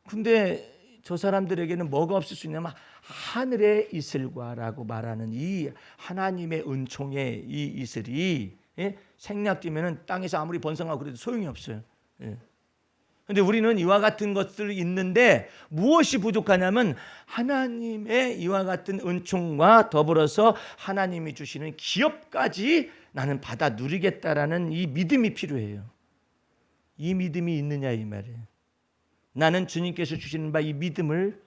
근데 저 사람들에게는 뭐가 없을 수 있냐면 하늘의 이슬과라고 말하는 이 하나님의 은총의 이 이슬이 생략되면은 땅에서 아무리 번성하고 그래도 소용이 없어요. 그런데 우리는 이와 같은 것들이 있는데 무엇이 부족하냐면 하나님의 이와 같은 은총과 더불어서 하나님이 주시는 기업까지 나는 받아 누리겠다라는 이 믿음이 필요해요. 이 믿음이 있느냐 이 말이에요. 나는 주님께서 주시는 바 이 믿음을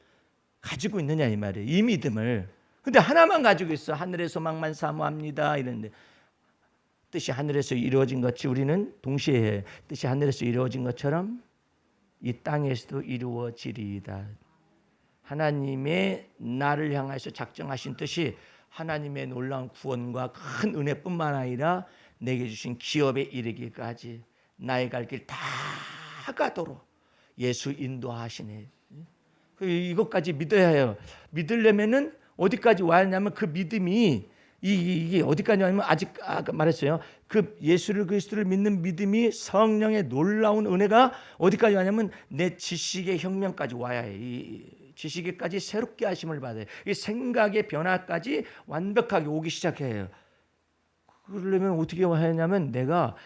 가지고 있느냐 이 말이에요. 이 믿음을. 근데 하나만 가지고 있어. 하늘의 소망만 사모합니다 이랬는데 뜻이 하늘에서 이루어진 것이 우리는 동시에 뜻이 하늘에서 이루어진 것처럼 이 땅에서도 이루어지리이다. 하나님의 나를 향해서 작정하신 뜻이 하나님의 놀라운 구원과 큰 은혜뿐만 아니라 내게 주신 기업에 이르기까지 나의 갈 길 다 가도록 예수 인도하시네. 이것까지 믿어야 해요. 믿으려면은 어디까지 와야 하냐면 그 믿음이 이게 어디까지 하냐면 아직 아까 말했어요. 그 예수를 그리스도를 믿는 믿음이 성령의 놀라운 은혜가 어디까지 하냐면 내 지식의 혁명까지 와야 해. 이 지식에까지 새롭게 하심을 받아요. 이 생각의 변화까지 완벽하게 오기 시작해요. 그러려면 어떻게 하냐면 내가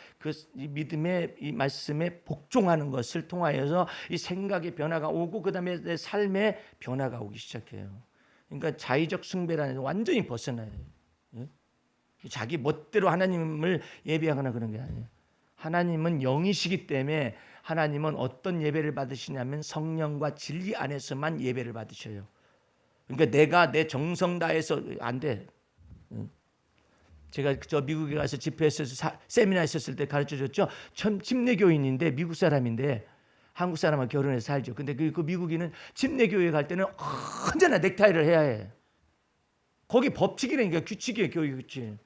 이 믿음의 이 말씀에 복종하는 것을 통하여서 이 생각의 변화가 오고 그다음에 내 삶의 변화가 오기 시작해요. 그러니까 자의적 숭배라는 완전히 벗어나요. 자기 멋대로 하나님을 예배하거나 그런 게 아니에요. 하나님은 영이시기 때문에 하나님은 어떤 예배를 받으시냐면 성령과 진리 안에서만 예배를 받으셔요. 그러니까 내가 내 정성 다해서 안 돼. 제가 저 미국에 가서 집회했어서 세미나 했었을 때 가르쳐줬죠. 침례교인인데 미국 사람인데 한국 사람하고 결혼해서 살죠. 근데 그 미국인은 침례교회 갈 때는 언제나 넥타이를 해야 해. 거기 법칙이라니까, 규칙이에요. 교육 규칙.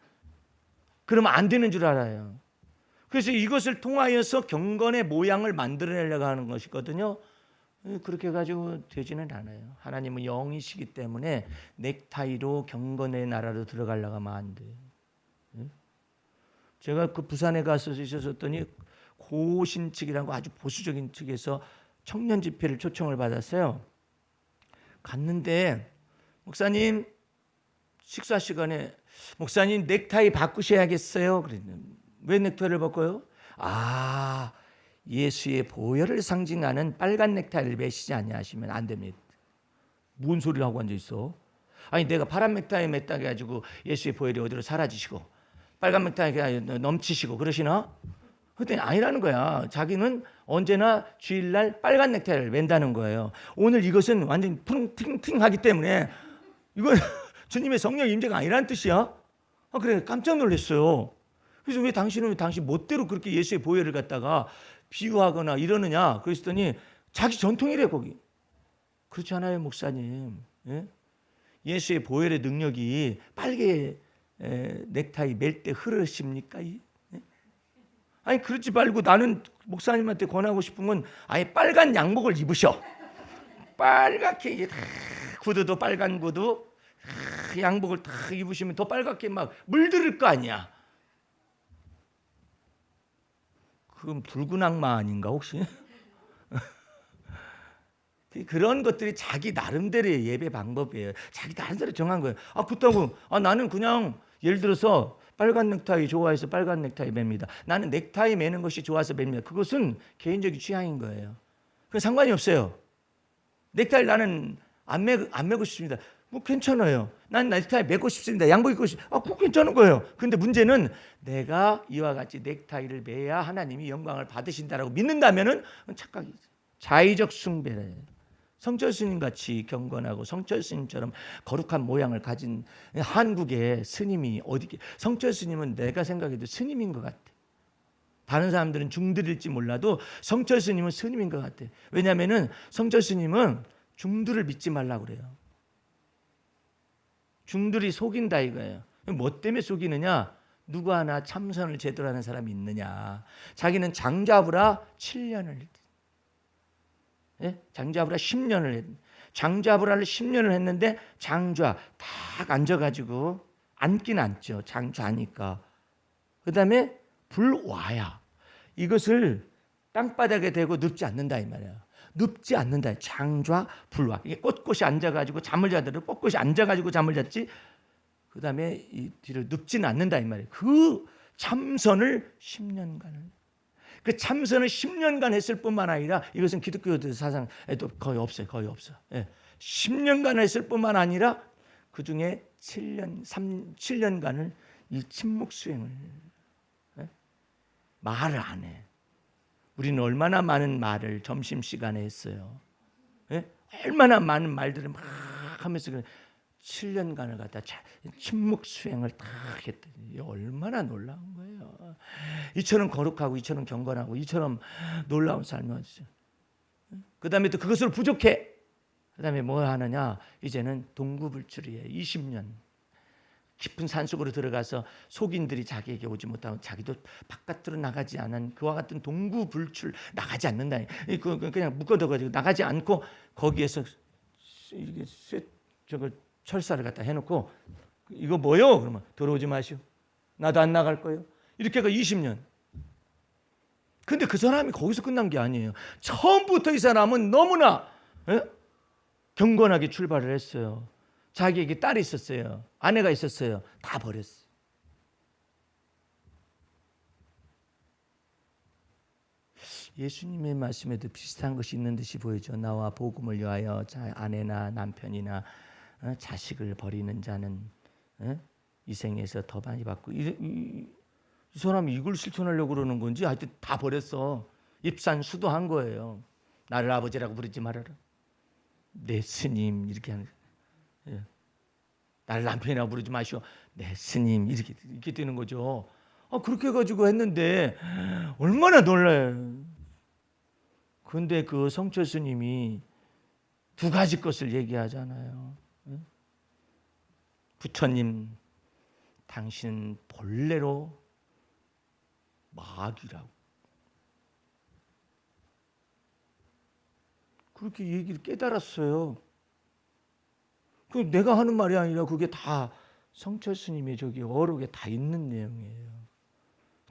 그러면 안 되는 줄 알아요. 그래서 이것을 통하여서 경건의 모양을 만들어내려고 하는 것이거든요. 그렇게 해가지고 되지는 않아요. 하나님은 영이시기 때문에 넥타이로 경건의 나라로 들어가려고 하면 안 돼요. 제가 그 부산에 가서 있었더니 고신 측이라고 아주 보수적인 측에서 청년 집회를 초청을 받았어요. 갔는데 목사님 식사 시간에 목사님 넥타이 바꾸셔야겠어요. 그랬는데 왜 넥타이를 바꿔요? 아, 예수의 보혈을 상징하는 빨간 넥타이를 매시지 아니하시면 안 됩니다. 뭔 소리를 하고 앉아 있어? 아니 내가 파란 넥타이 맸다 해가지고 예수의 보혈이 어디로 사라지시고 빨간 넥타이 넘치시고 그러시나? 그랬더니 아니라는 거야. 자기는 언제나 주일날 빨간 넥타이를 맨다는 거예요. 오늘 이것은 완전히 팅팅하기 때문에 이건 주님의 성령 임재가 아니라는 뜻이야. 그래 깜짝 놀랐어요. 그래서 왜 당신은 당신 멋대로 그렇게 예수의 보혈을 갖다가 비유하거나 이러느냐? 그랬더니 자기 전통이래 거기. 그렇지 않아요 목사님. 예? 예수의 보혈의 능력이 빨개 넥타이 멜 때 흐르십니까? 아니 그러지 말고 나는 목사님한테 권하고 싶은 건 아예 빨간 양복을 입으셔. 빨갛게 이게 다 구두도 빨간 구두, 양복을 다 입으시면 더 빨갛게 막 물들을 거 아니야. 그건 붉은 악마 아닌가 혹시? 그런 것들이 자기 나름대로의 예배 방법이에요. 자기 나름대로 정한 거예요. 그렇다고 나는 그냥 예를 들어서 빨간 넥타이 좋아해서 빨간 넥타이 맵니다. 나는 넥타이 매는 것이 좋아서 맵니다. 그것은 개인적인 취향인 거예요. 그건 상관이 없어요. 넥타이 나는 안 매고 싶습니다. 뭐 괜찮아요. 난 넥타이 매고 싶습니다. 양복 입고 싶습니다. 그거 괜찮은 거예요. 근데 문제는 내가 이와 같이 넥타이를 매야 하나님이 영광을 받으신다라고 믿는다면은 착각이죠. 자의적 숭배래요. 성철 스님 같이 경건하고 성철 스님처럼 거룩한 모양을 가진 한국의 스님이 어디? 성철 스님은 내가 생각해도 스님인 것 같아. 다른 사람들은 중들일지 몰라도 성철 스님은 스님인 것 같아. 왜냐하면은 성철 스님은 중들을 믿지 말라고 그래요. 중들이 속인다 이거예요. 뭐 때문에 속이느냐? 누구 하나 참선을 제대로 하는 사람이 있느냐? 자기는 장자부라 7년을 했대. 예? 장자부라 10년을 했. 장자부라를 10년을 했는데 장좌 딱 앉아가지고 앉긴 앉죠. 장좌니까. 그다음에 불와야 이것을 땅바닥에 대고 눕지 않는다 이 말이야. 눕지 않는다. 장좌 불와. 이게 꼿꼿이 앉아가지고 잠을 자더라도 꼿꼿이 앉아가지고 잠을 잤지. 그다음에 이 뒤를 눕지는 않는다 이 말이에요. 그 참선을 10년간을. 그 참선을 10년간 했을 뿐만 아니라 이것은 기독교들 사상에도 거의 없어요. 거의 없어. 예. 10년간 했을 뿐만 아니라 그 중에 7년간을 이 침묵 수행을 말을 안 해. 우리는 얼마나 많은 말을 점심시간에 했어요. 예? 얼마나 많은 말들을 막 하면서 7년간을 갖다 침묵 수행을 딱 했더니 얼마나 놀라운 거예요. 이처럼 거룩하고 이처럼 경건하고 이처럼 놀라운 삶이 어디죠. 그 다음에 또 그것으로 부족해. 그 다음에 뭐 하느냐. 이제는 동구불출이에요. 20년 깊은 산속으로 들어가서 속인들이 자기에게 오지 못하고 자기도 바깥으로 나가지 않은 그와 같은 동구불출 나가지 않는다. 그냥 묶어둬가지고 나가지 않고 거기에서 이게 저걸 철사를 갖다 해놓고 이거 뭐요? 그러면 들어오지 마시오. 나도 안 나갈 거예요. 이렇게가 20년. 근데 그 사람이 거기서 끝난 게 아니에요. 처음부터 이 사람은 너무나 경건하게 출발을 했어요. 자기에게 딸이 있었어요. 아내가 있었어요. 다 버렸어요. 예수님의 말씀에도 비슷한 것이 있는 듯이 보이죠. 나와 복음을 위하여 아내나 남편이나 자식을 버리는 자는 이 생에서 더 많이 받고, 이 사람이 이걸 실천하려고 그러는 건지 하여튼 다 버렸어. 입산수도한 거예요. 나를 아버지라고 부르지 말아라. 내 스님 이렇게 하는 거예요. 나를 남편이라고 부르지 마시오. 내 스님 이렇게 되는 거죠. 그렇게 해가지고 했는데 얼마나 놀라요. 그런데 그 성철 스님이 두 가지 것을 얘기하잖아요. 부처님, 당신은 본래로 마귀라고. 그렇게 얘기를 깨달았어요. 그 내가 하는 말이 아니라 그게 다 성철 스님의 저기 어록에 다 있는 내용이에요.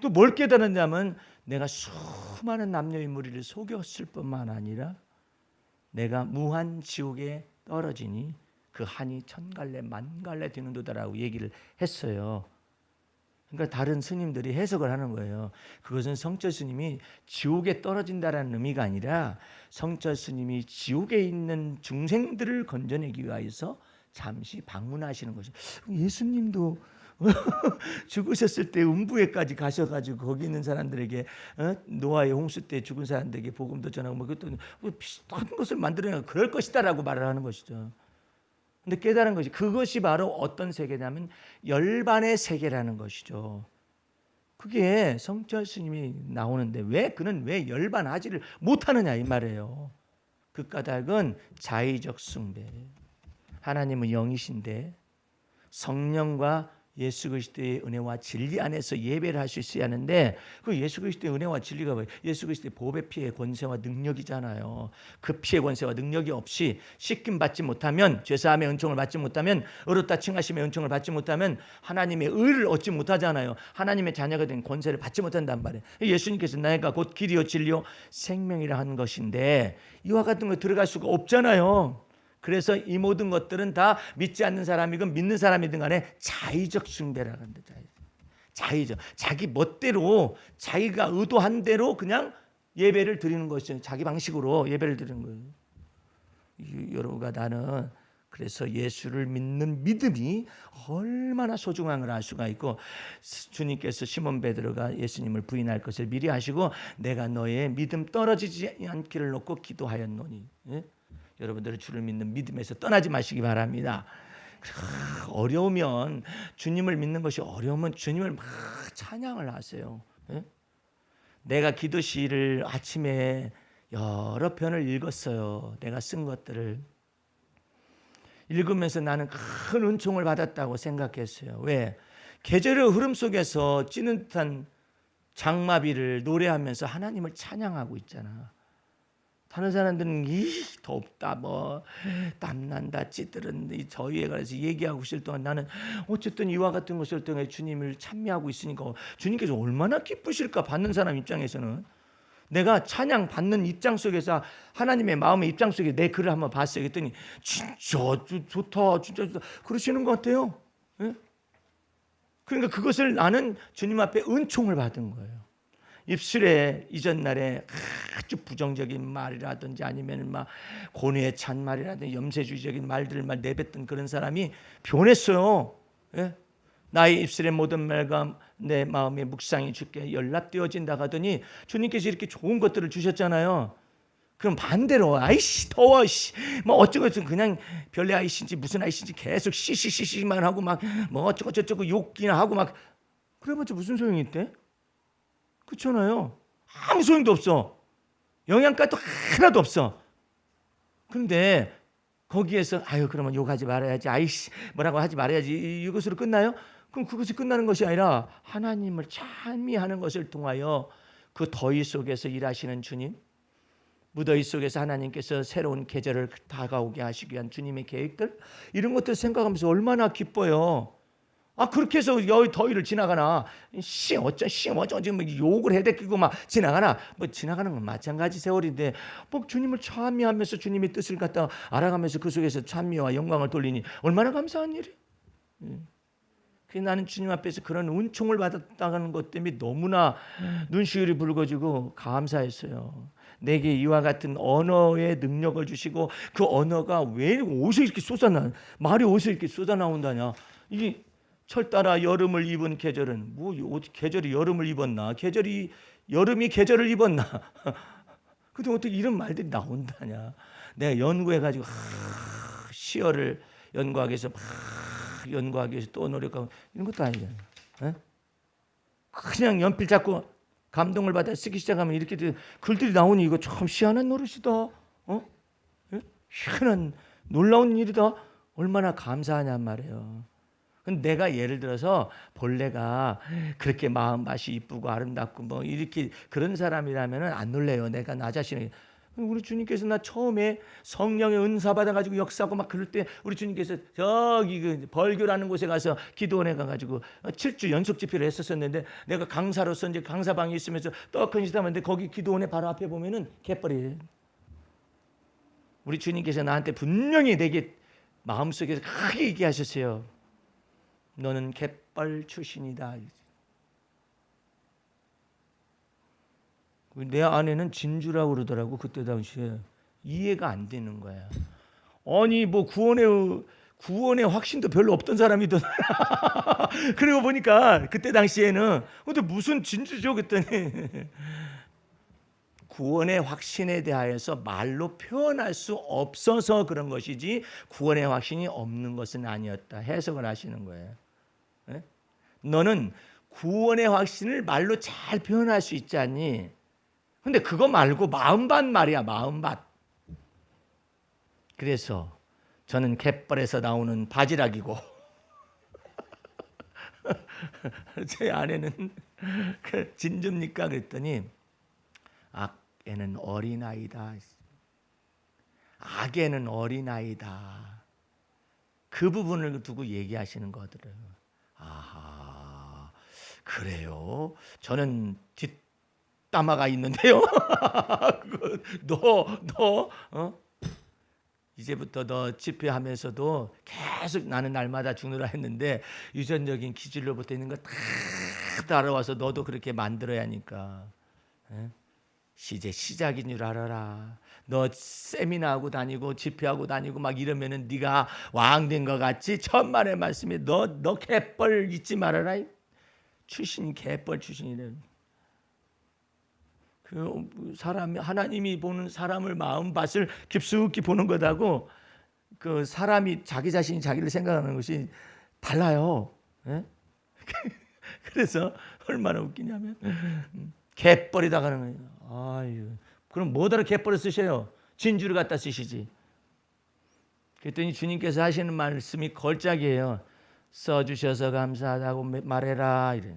또 뭘 깨달았냐면 내가 수많은 남녀의 무리를 속였을 뿐만 아니라 내가 무한 지옥에 떨어지니 그 한이 천갈래 만갈래 되는도다라고 얘기를 했어요. 그러니까 다른 스님들이 해석을 하는 거예요. 그것은 성철 스님이 지옥에 떨어진다라는 의미가 아니라 성철 스님이 지옥에 있는 중생들을 건져내기 위해서 잠시 방문하시는 거죠. 예수님도 죽으셨을 때 음부에까지 가셔가지고 거기 있는 사람들에게 노아의 홍수 때 죽은 사람들에게 복음도 전하고 그것도 비슷한 것을 만들어내고 그럴 것이다라고 말을 하는 것이죠. 근데 깨달은 것이 그것이 바로 어떤 세계냐면 열반의 세계라는 것이죠. 그게 성철 스님이 나오는데 그는 왜 열반하지를 못하느냐 이 말이에요. 그 까닭은 자의적 숭배. 하나님은 영이신데 성령과 예수 그리스도의 은혜와 진리 안에서 예배를 할 수 있어야 하는데 그 예수 그리스도의 은혜와 진리가 뭐예요? 예수 그리스도의 보배 피의 권세와 능력이잖아요. 그 피의 권세와 능력이 없이 씻김 받지 못하면, 죄사함의 은총을 받지 못하면, 의롭다 칭하심의 은총을 받지 못하면 하나님의 의를 얻지 못하잖아요. 하나님의 자녀가 된 권세를 받지 못한단 말이에요. 예수님께서 내가 곧 길이요 진리요 생명이라 하는 것인데 이와 같은 거 들어갈 수가 없잖아요. 그래서 이 모든 것들은 다 믿지 않는 사람이건 믿는 사람이든 간에 자의적 숭배라고 합니다. 자의적. 자기 멋대로 자기가 의도한 대로 그냥 예배를 드리는 것이죠. 자기 방식으로 예배를 드리는 거예요. 여러분과 나는 그래서 예수를 믿는 믿음이 얼마나 소중한 걸 알 수가 있고, 주님께서 시몬 베드로가 예수님을 부인할 것을 미리 하시고 내가 너의 믿음 떨어지지 않기를 놓고 기도하였노니. 여러분들은 주를 믿는 믿음에서 떠나지 마시기 바랍니다. 어려우면 주님을 믿는 것이 어려우면 주님을 막 찬양을 하세요. 내가 기도시를 아침에 여러 편을 읽었어요. 내가 쓴 것들을 읽으면서 나는 큰 은총을 받았다고 생각했어요. 왜? 계절의 흐름 속에서 찌는 듯한 장마비를 노래하면서 하나님을 찬양하고 있잖아. 다른 사람들은 덥다 뭐 땀난다 찌들은 저희에 관해서 얘기하고 있을 동안 나는 어쨌든 이와 같은 것을 통해 주님을 찬미하고 있으니까 주님께서 얼마나 기쁘실까. 받는 사람 입장에서는 내가 찬양 받는 입장 속에서 하나님의 마음의 입장 속에 내 글을 한번 봤어요. 그랬더니 진짜 좋다 진짜 좋다 그러시는 것 같아요. 그러니까 그것을 나는 주님 앞에 은총을 받은 거예요. 입술에 이전날에 아주 부정적인 말이라든지 아니면 막 고뇌에 찬 말이라든지 염세주의적인 말들을 막 내뱉던 그런 사람이 변했어요. 나의 입술의 모든 말과 내 마음의 묵상이 주께 연락되어진다 하더니 주님께서 이렇게 좋은 것들을 주셨잖아요. 그럼 반대로 아이씨 더워 뭐 어쩌고 저쩌고 그냥 별내 아이씨인지 무슨 아이씨인지 계속 씨씨씨씨만 하고 막 뭐 어쩌고 저쩌고 욕이나 하고 막 그래봤자 무슨 소용이 있대? 그렇잖아요. 아무 소용도 없어. 영양가도 하나도 없어. 그런데 거기에서 그러면 욕하지 말아야지. 아이씨 뭐라고 하지 말아야지. 이것으로 끝나요? 그럼 그것이 끝나는 것이 아니라 하나님을 찬미하는 것을 통하여 그 더위 속에서 일하시는 주님, 무더위 속에서 하나님께서 새로운 계절을 다가오게 하시기 위한 주님의 계획들, 이런 것들 생각하면서 얼마나 기뻐요. 그렇게 해서 여의 더위를 지나가나? 어쩌 지금 욕을 해대끼고 막 지나가나? 뭐 지나가는 건 마찬가지 세월인데 뭐 주님을 찬미하면서 주님의 뜻을 갖다 알아가면서 그 속에서 찬미와 영광을 돌리니 얼마나 감사한 일이에요. 그래서 나는 주님 앞에서 그런 은총을 받았다는 것 때문에 너무나 눈시울이 붉어지고 감사했어요. 내게 이와 같은 언어의 능력을 주시고 그 언어가 왜 어디서 이렇게 말이 어디서 이렇게 쏟아나온다냐? 이게 철 따라 여름을 입은 계절은 어디 계절이 여름을 입었나? 여름이 계절을 입었나? 근데 어떻게 이런 말들이 나온다냐? 내가 연구해가지고 시어를 연구하기 위해서 연구하기 위해서 또 노력하고 이런 것도 아니잖아요. 에? 그냥 연필 잡고 감동을 받아 쓰기 시작하면 이렇게 글들이 나오니 이거 참 희한한 노릇이다. 희한한 놀라운 일이다. 얼마나 감사하냔 말이에요. 근데 내가 예를 들어서 본래가 그렇게 마음밭이 이쁘고 아름답고 뭐 이렇게 그런 사람이라면 안 놀래요. 내가 나 자신이. 우리 주님께서 나 처음에 성령의 은사 받아가지고 역사하고 막 그럴 때 우리 주님께서 저기 그 벌교라는 곳에 가서 기도원에 가가지고 7주 연속 집회를 했었는데 내가 강사로서 이제 강사방에 있으면서 떡큰 시다는데 거기 기도원에 바로 앞에 보면은 갯벌이에요. 우리 주님께서 나한테 분명히 내게 마음속에서 크게 얘기하셨어요. 너는 갯벌 출신이다. 내 아내는 진주라고 그러더라고. 그때 당시에 이해가 안 되는 거야. 아니 뭐 구원의 확신도 별로 없던 사람이던 그러고 보니까 그때 당시에는 근데 무슨 진주죠 그랬더니 구원의 확신에 대하여서 말로 표현할 수 없어서 그런 것이지 구원의 확신이 없는 것은 아니었다. 해석을 하시는 거예요. 네? 너는 구원의 확신을 말로 잘 표현할 수 있지 않니? 근데 그거 말고 마음밭 말이야. 마음밭. 그래서 저는 갯벌에서 나오는 바지락이고 제 아내는 그 진주입니까? 그랬더니 악에는 어린아이다. 악에는 어린아이다. 그 부분을 두고 얘기하시는 거더라고요. 아하, 그래요? 저는 뒷담화가 있는데요. 너 이제부터 너 집회하면서도 계속 나는 날마다 죽느라 했는데 유전적인 기질로부터 있는 거 다 따라와서 너도 그렇게 만들어야 하니까 이제 시작인 줄 알아라. 너 세미나하고 다니고 집회하고 다니고 막 이러면은 네가 왕된 것 같지? 천만의 말씀에 너 갯벌 잊지 말아라. 출신이 갯벌 출신이래. 그 사람이 하나님이 보는 사람을 마음밭을 깊숙이 보는 것하고 그 사람이 자기 자신이 자기를 생각하는 것이 달라요. 그래서 얼마나 웃기냐면 갯벌이다 가는 거예요. 아유, 그럼 뭐다로 갯벌을 쓰셔요? 진주를 갖다 쓰시지. 그랬더니 주님께서 하시는 말씀이 걸작이에요. 써주셔서 감사하다고 말해라. 이래.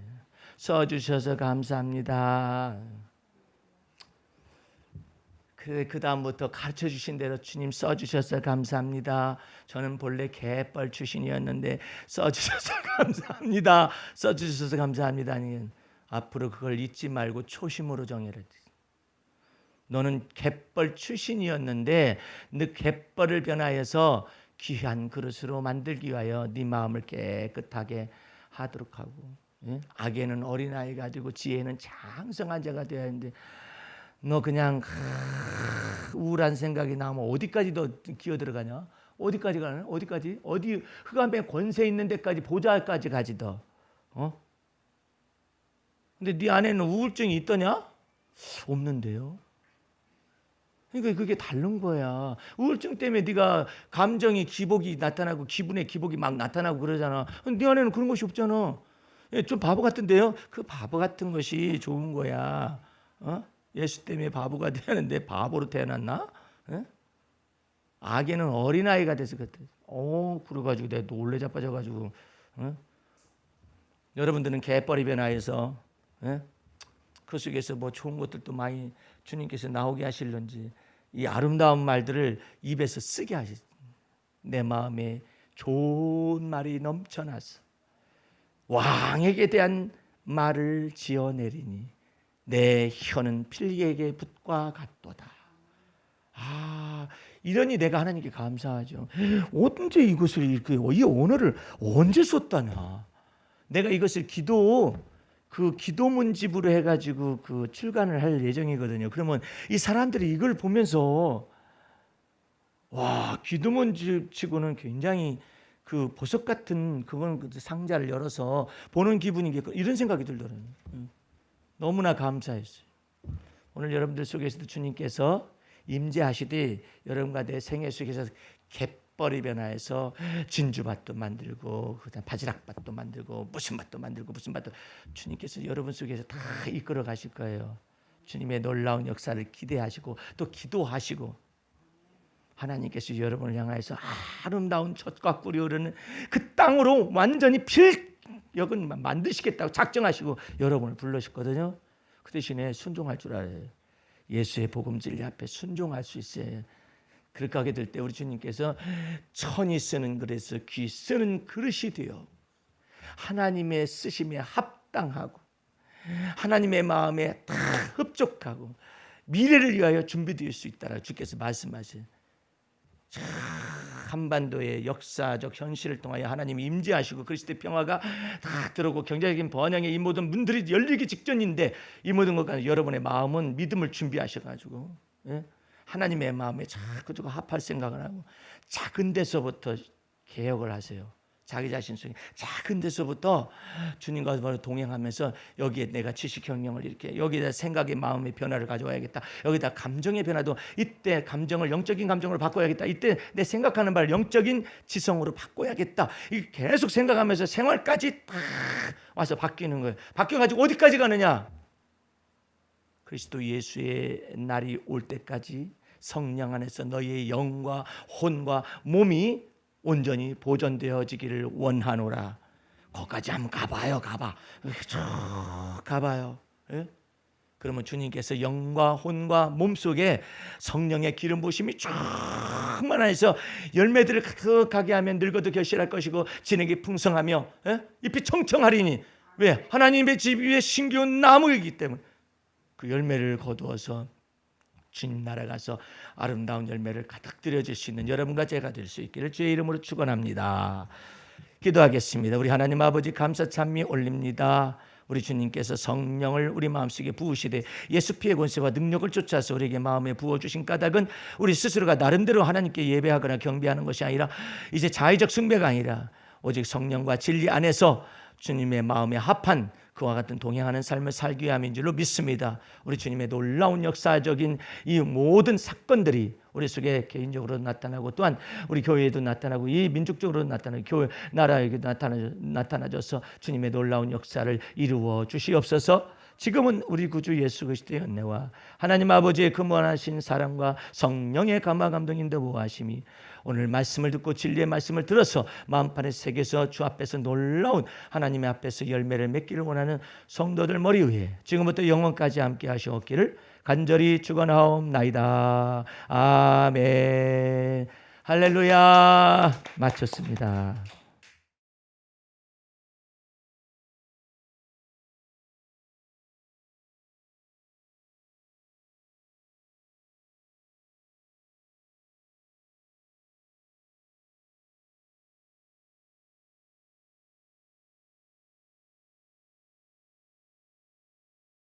써주셔서 감사합니다. 그 다음부터 가르쳐 주신 대로 주님 써주셔서 감사합니다. 저는 본래 갯벌 출신이었는데 써주셔서 감사합니다. 써주셔서 감사합니다. 앞으로 그걸 잊지 말고 초심으로 정해라. 너는 갯벌 출신이었는데 너 갯벌을 변화해서 귀한 그릇으로 만들기 위하여 네 마음을 깨끗하게 하도록 하고 악에는 어린아이 가지고 지혜는 장성한 자가 되어야 하는데 너 그냥 우울한 생각이 나면 어디까지 너 기어 들어가냐? 어디까지 가냐? 어디까지? 어디 흑암의 권세 있는 데까지 보좌까지 가지 너. 근데 네 안에는 우울증이 있더냐? 없는데요. 그러니까 그게 다른 거야. 우울증 때문에 네가 감정의 기복이 나타나고 기분의 기복이 막 나타나고 그러잖아. 네 안에는 그런 것이 없잖아. 좀 바보 같은데요? 그 바보 같은 것이 좋은 거야. 예수 때문에 바보가 되었는데 바보로 태어났나? 악에는 어린아이가 돼서 그때. 그래가지고 내가 놀래 자빠져가지고. 여러분들은 갯벌이 변화해서 그 속에서 뭐 좋은 것들도 많이 주님께서 나오게 하실런지 이 아름다운 말들을 입에서 쓰게 하셨어요. 내 마음에 좋은 말이 넘쳐났어. 왕에게 대한 말을 지어내리니 내 혀는 필기에게 붓과 같도다. 이러니 내가 하나님께 감사하죠. 언제 이것을 이렇게 이 언어를 언제 썼다나. 내가 이것을 기도문집으로 해가지고 출간을 할 예정이거든요. 그러면 이 사람들이 이걸 보면서 와, 기도문집치고는 굉장히 보석 같은 그건 상자를 열어서 보는 기분이겠고 이런 생각이 들더라고요. 너무나 감사했어요. 오늘 여러분들 속에서도 주님께서 임재하시되 여러분과 내 생애 속에서 갯벌이 변화해서 진주밭도 만들고 그다음 바지락밭도 만들고 무슨 밭도 만들고 무슨 밭도 주님께서 여러분 속에서 다 이끌어 가실 거예요. 주님의 놀라운 역사를 기대하시고 또 기도하시고 하나님께서 여러분을 향하여서 아름다운 젖과 꿀이 흐르는 그 땅으로 완전히 필역은 만드시겠다고 작정하시고 여러분을 불러셨거든요. 그 대신에 순종할 줄 알아요. 예수의 복음 진리 앞에 순종할 수 있어요. 그렇게 하게 될 때 우리 주님께서 천이 쓰는 그릇에서 귀 쓰는 그릇이 되어 하나님의 쓰심에 합당하고 하나님의 마음에 다 흡족하고 미래를 위하여 준비될 수 있다라 주께서 말씀하세요. 한반도의 역사적 현실을 통하여 하나님이 임재하시고 그리스도의 평화가 다 들어오고 경제적인 번영의 이 모든 문들이 열리기 직전인데 이 모든 것과 여러분의 마음은 믿음을 준비하셔가지고 하나님의 마음에 자꾸 합할 생각을 하고 작은 데서부터 개혁을 하세요. 자기 자신 속에 작은 데서부터 주님과 동행하면서 여기에 내가 지식혁명을 이렇게 여기다 생각의 마음의 변화를 가져와야겠다. 여기다 감정의 변화도 이때 감정을 영적인 감정으로 바꿔야겠다. 이때 내 생각하는 바를 영적인 지성으로 바꿔야겠다. 이 계속 생각하면서 생활까지 딱 와서 바뀌는 거예요. 바뀌어가지고 어디까지 가느냐? 그리스도 예수의 날이 올 때까지 성령 안에서 너희의 영과 혼과 몸이 온전히 보존되어지기를 원하노라. 거기까지 한번 가봐요. 쭉 가봐요. 예? 그러면 주님께서 영과 혼과 몸 속에 성령의 기름 부으심이 충만해서 열매들을 가득하게 하면 늙어도 결실할 것이고 진액이 풍성하며 잎이 청청하리니 왜? 하나님의 집 위에 신기한 나무이기 때문에 그 열매를 거두어서 주님 나라 가서 아름다운 열매를 가득 들여줄 수 있는 여러분과 제가 될 수 있기를 주의 이름으로 축원합니다. 기도하겠습니다. 우리 하나님 아버지 감사 찬미 올립니다. 우리 주님께서 성령을 우리 마음속에 부으시되 예수 피의 권세와 능력을 쫓아서 우리에게 마음에 부어주신 까닭은 우리 스스로가 나름대로 하나님께 예배하거나 경배하는 것이 아니라 이제 자의적 숭배가 아니라 오직 성령과 진리 안에서 주님의 마음에 합한 그와 같은 동행하는 삶을 살기 위함인 줄로 믿습니다. 우리 주님의 놀라운 역사적인 이 모든 사건들이 우리 속에 개인적으로 나타나고 또한 우리 교회에도 나타나고 이 민족적으로 나타나고 교회 나라에도 나타나줘서 주님의 놀라운 역사를 이루어 주시옵소서. 지금은 우리 구주 예수 그리스도의 은혜와 하나님 아버지의 그무한하신 사랑과 성령의 감화 감동 인도 보호하심이 오늘 말씀을 듣고 진리의 말씀을 들어서 마음판의 세계에서 주 앞에서 놀라운 하나님의 앞에서 열매를 맺기를 원하는 성도들 머리 위에 지금부터 영원까지 함께 하시옵기를 간절히 축원하옵나이다. 아멘. 할렐루야. 마쳤습니다.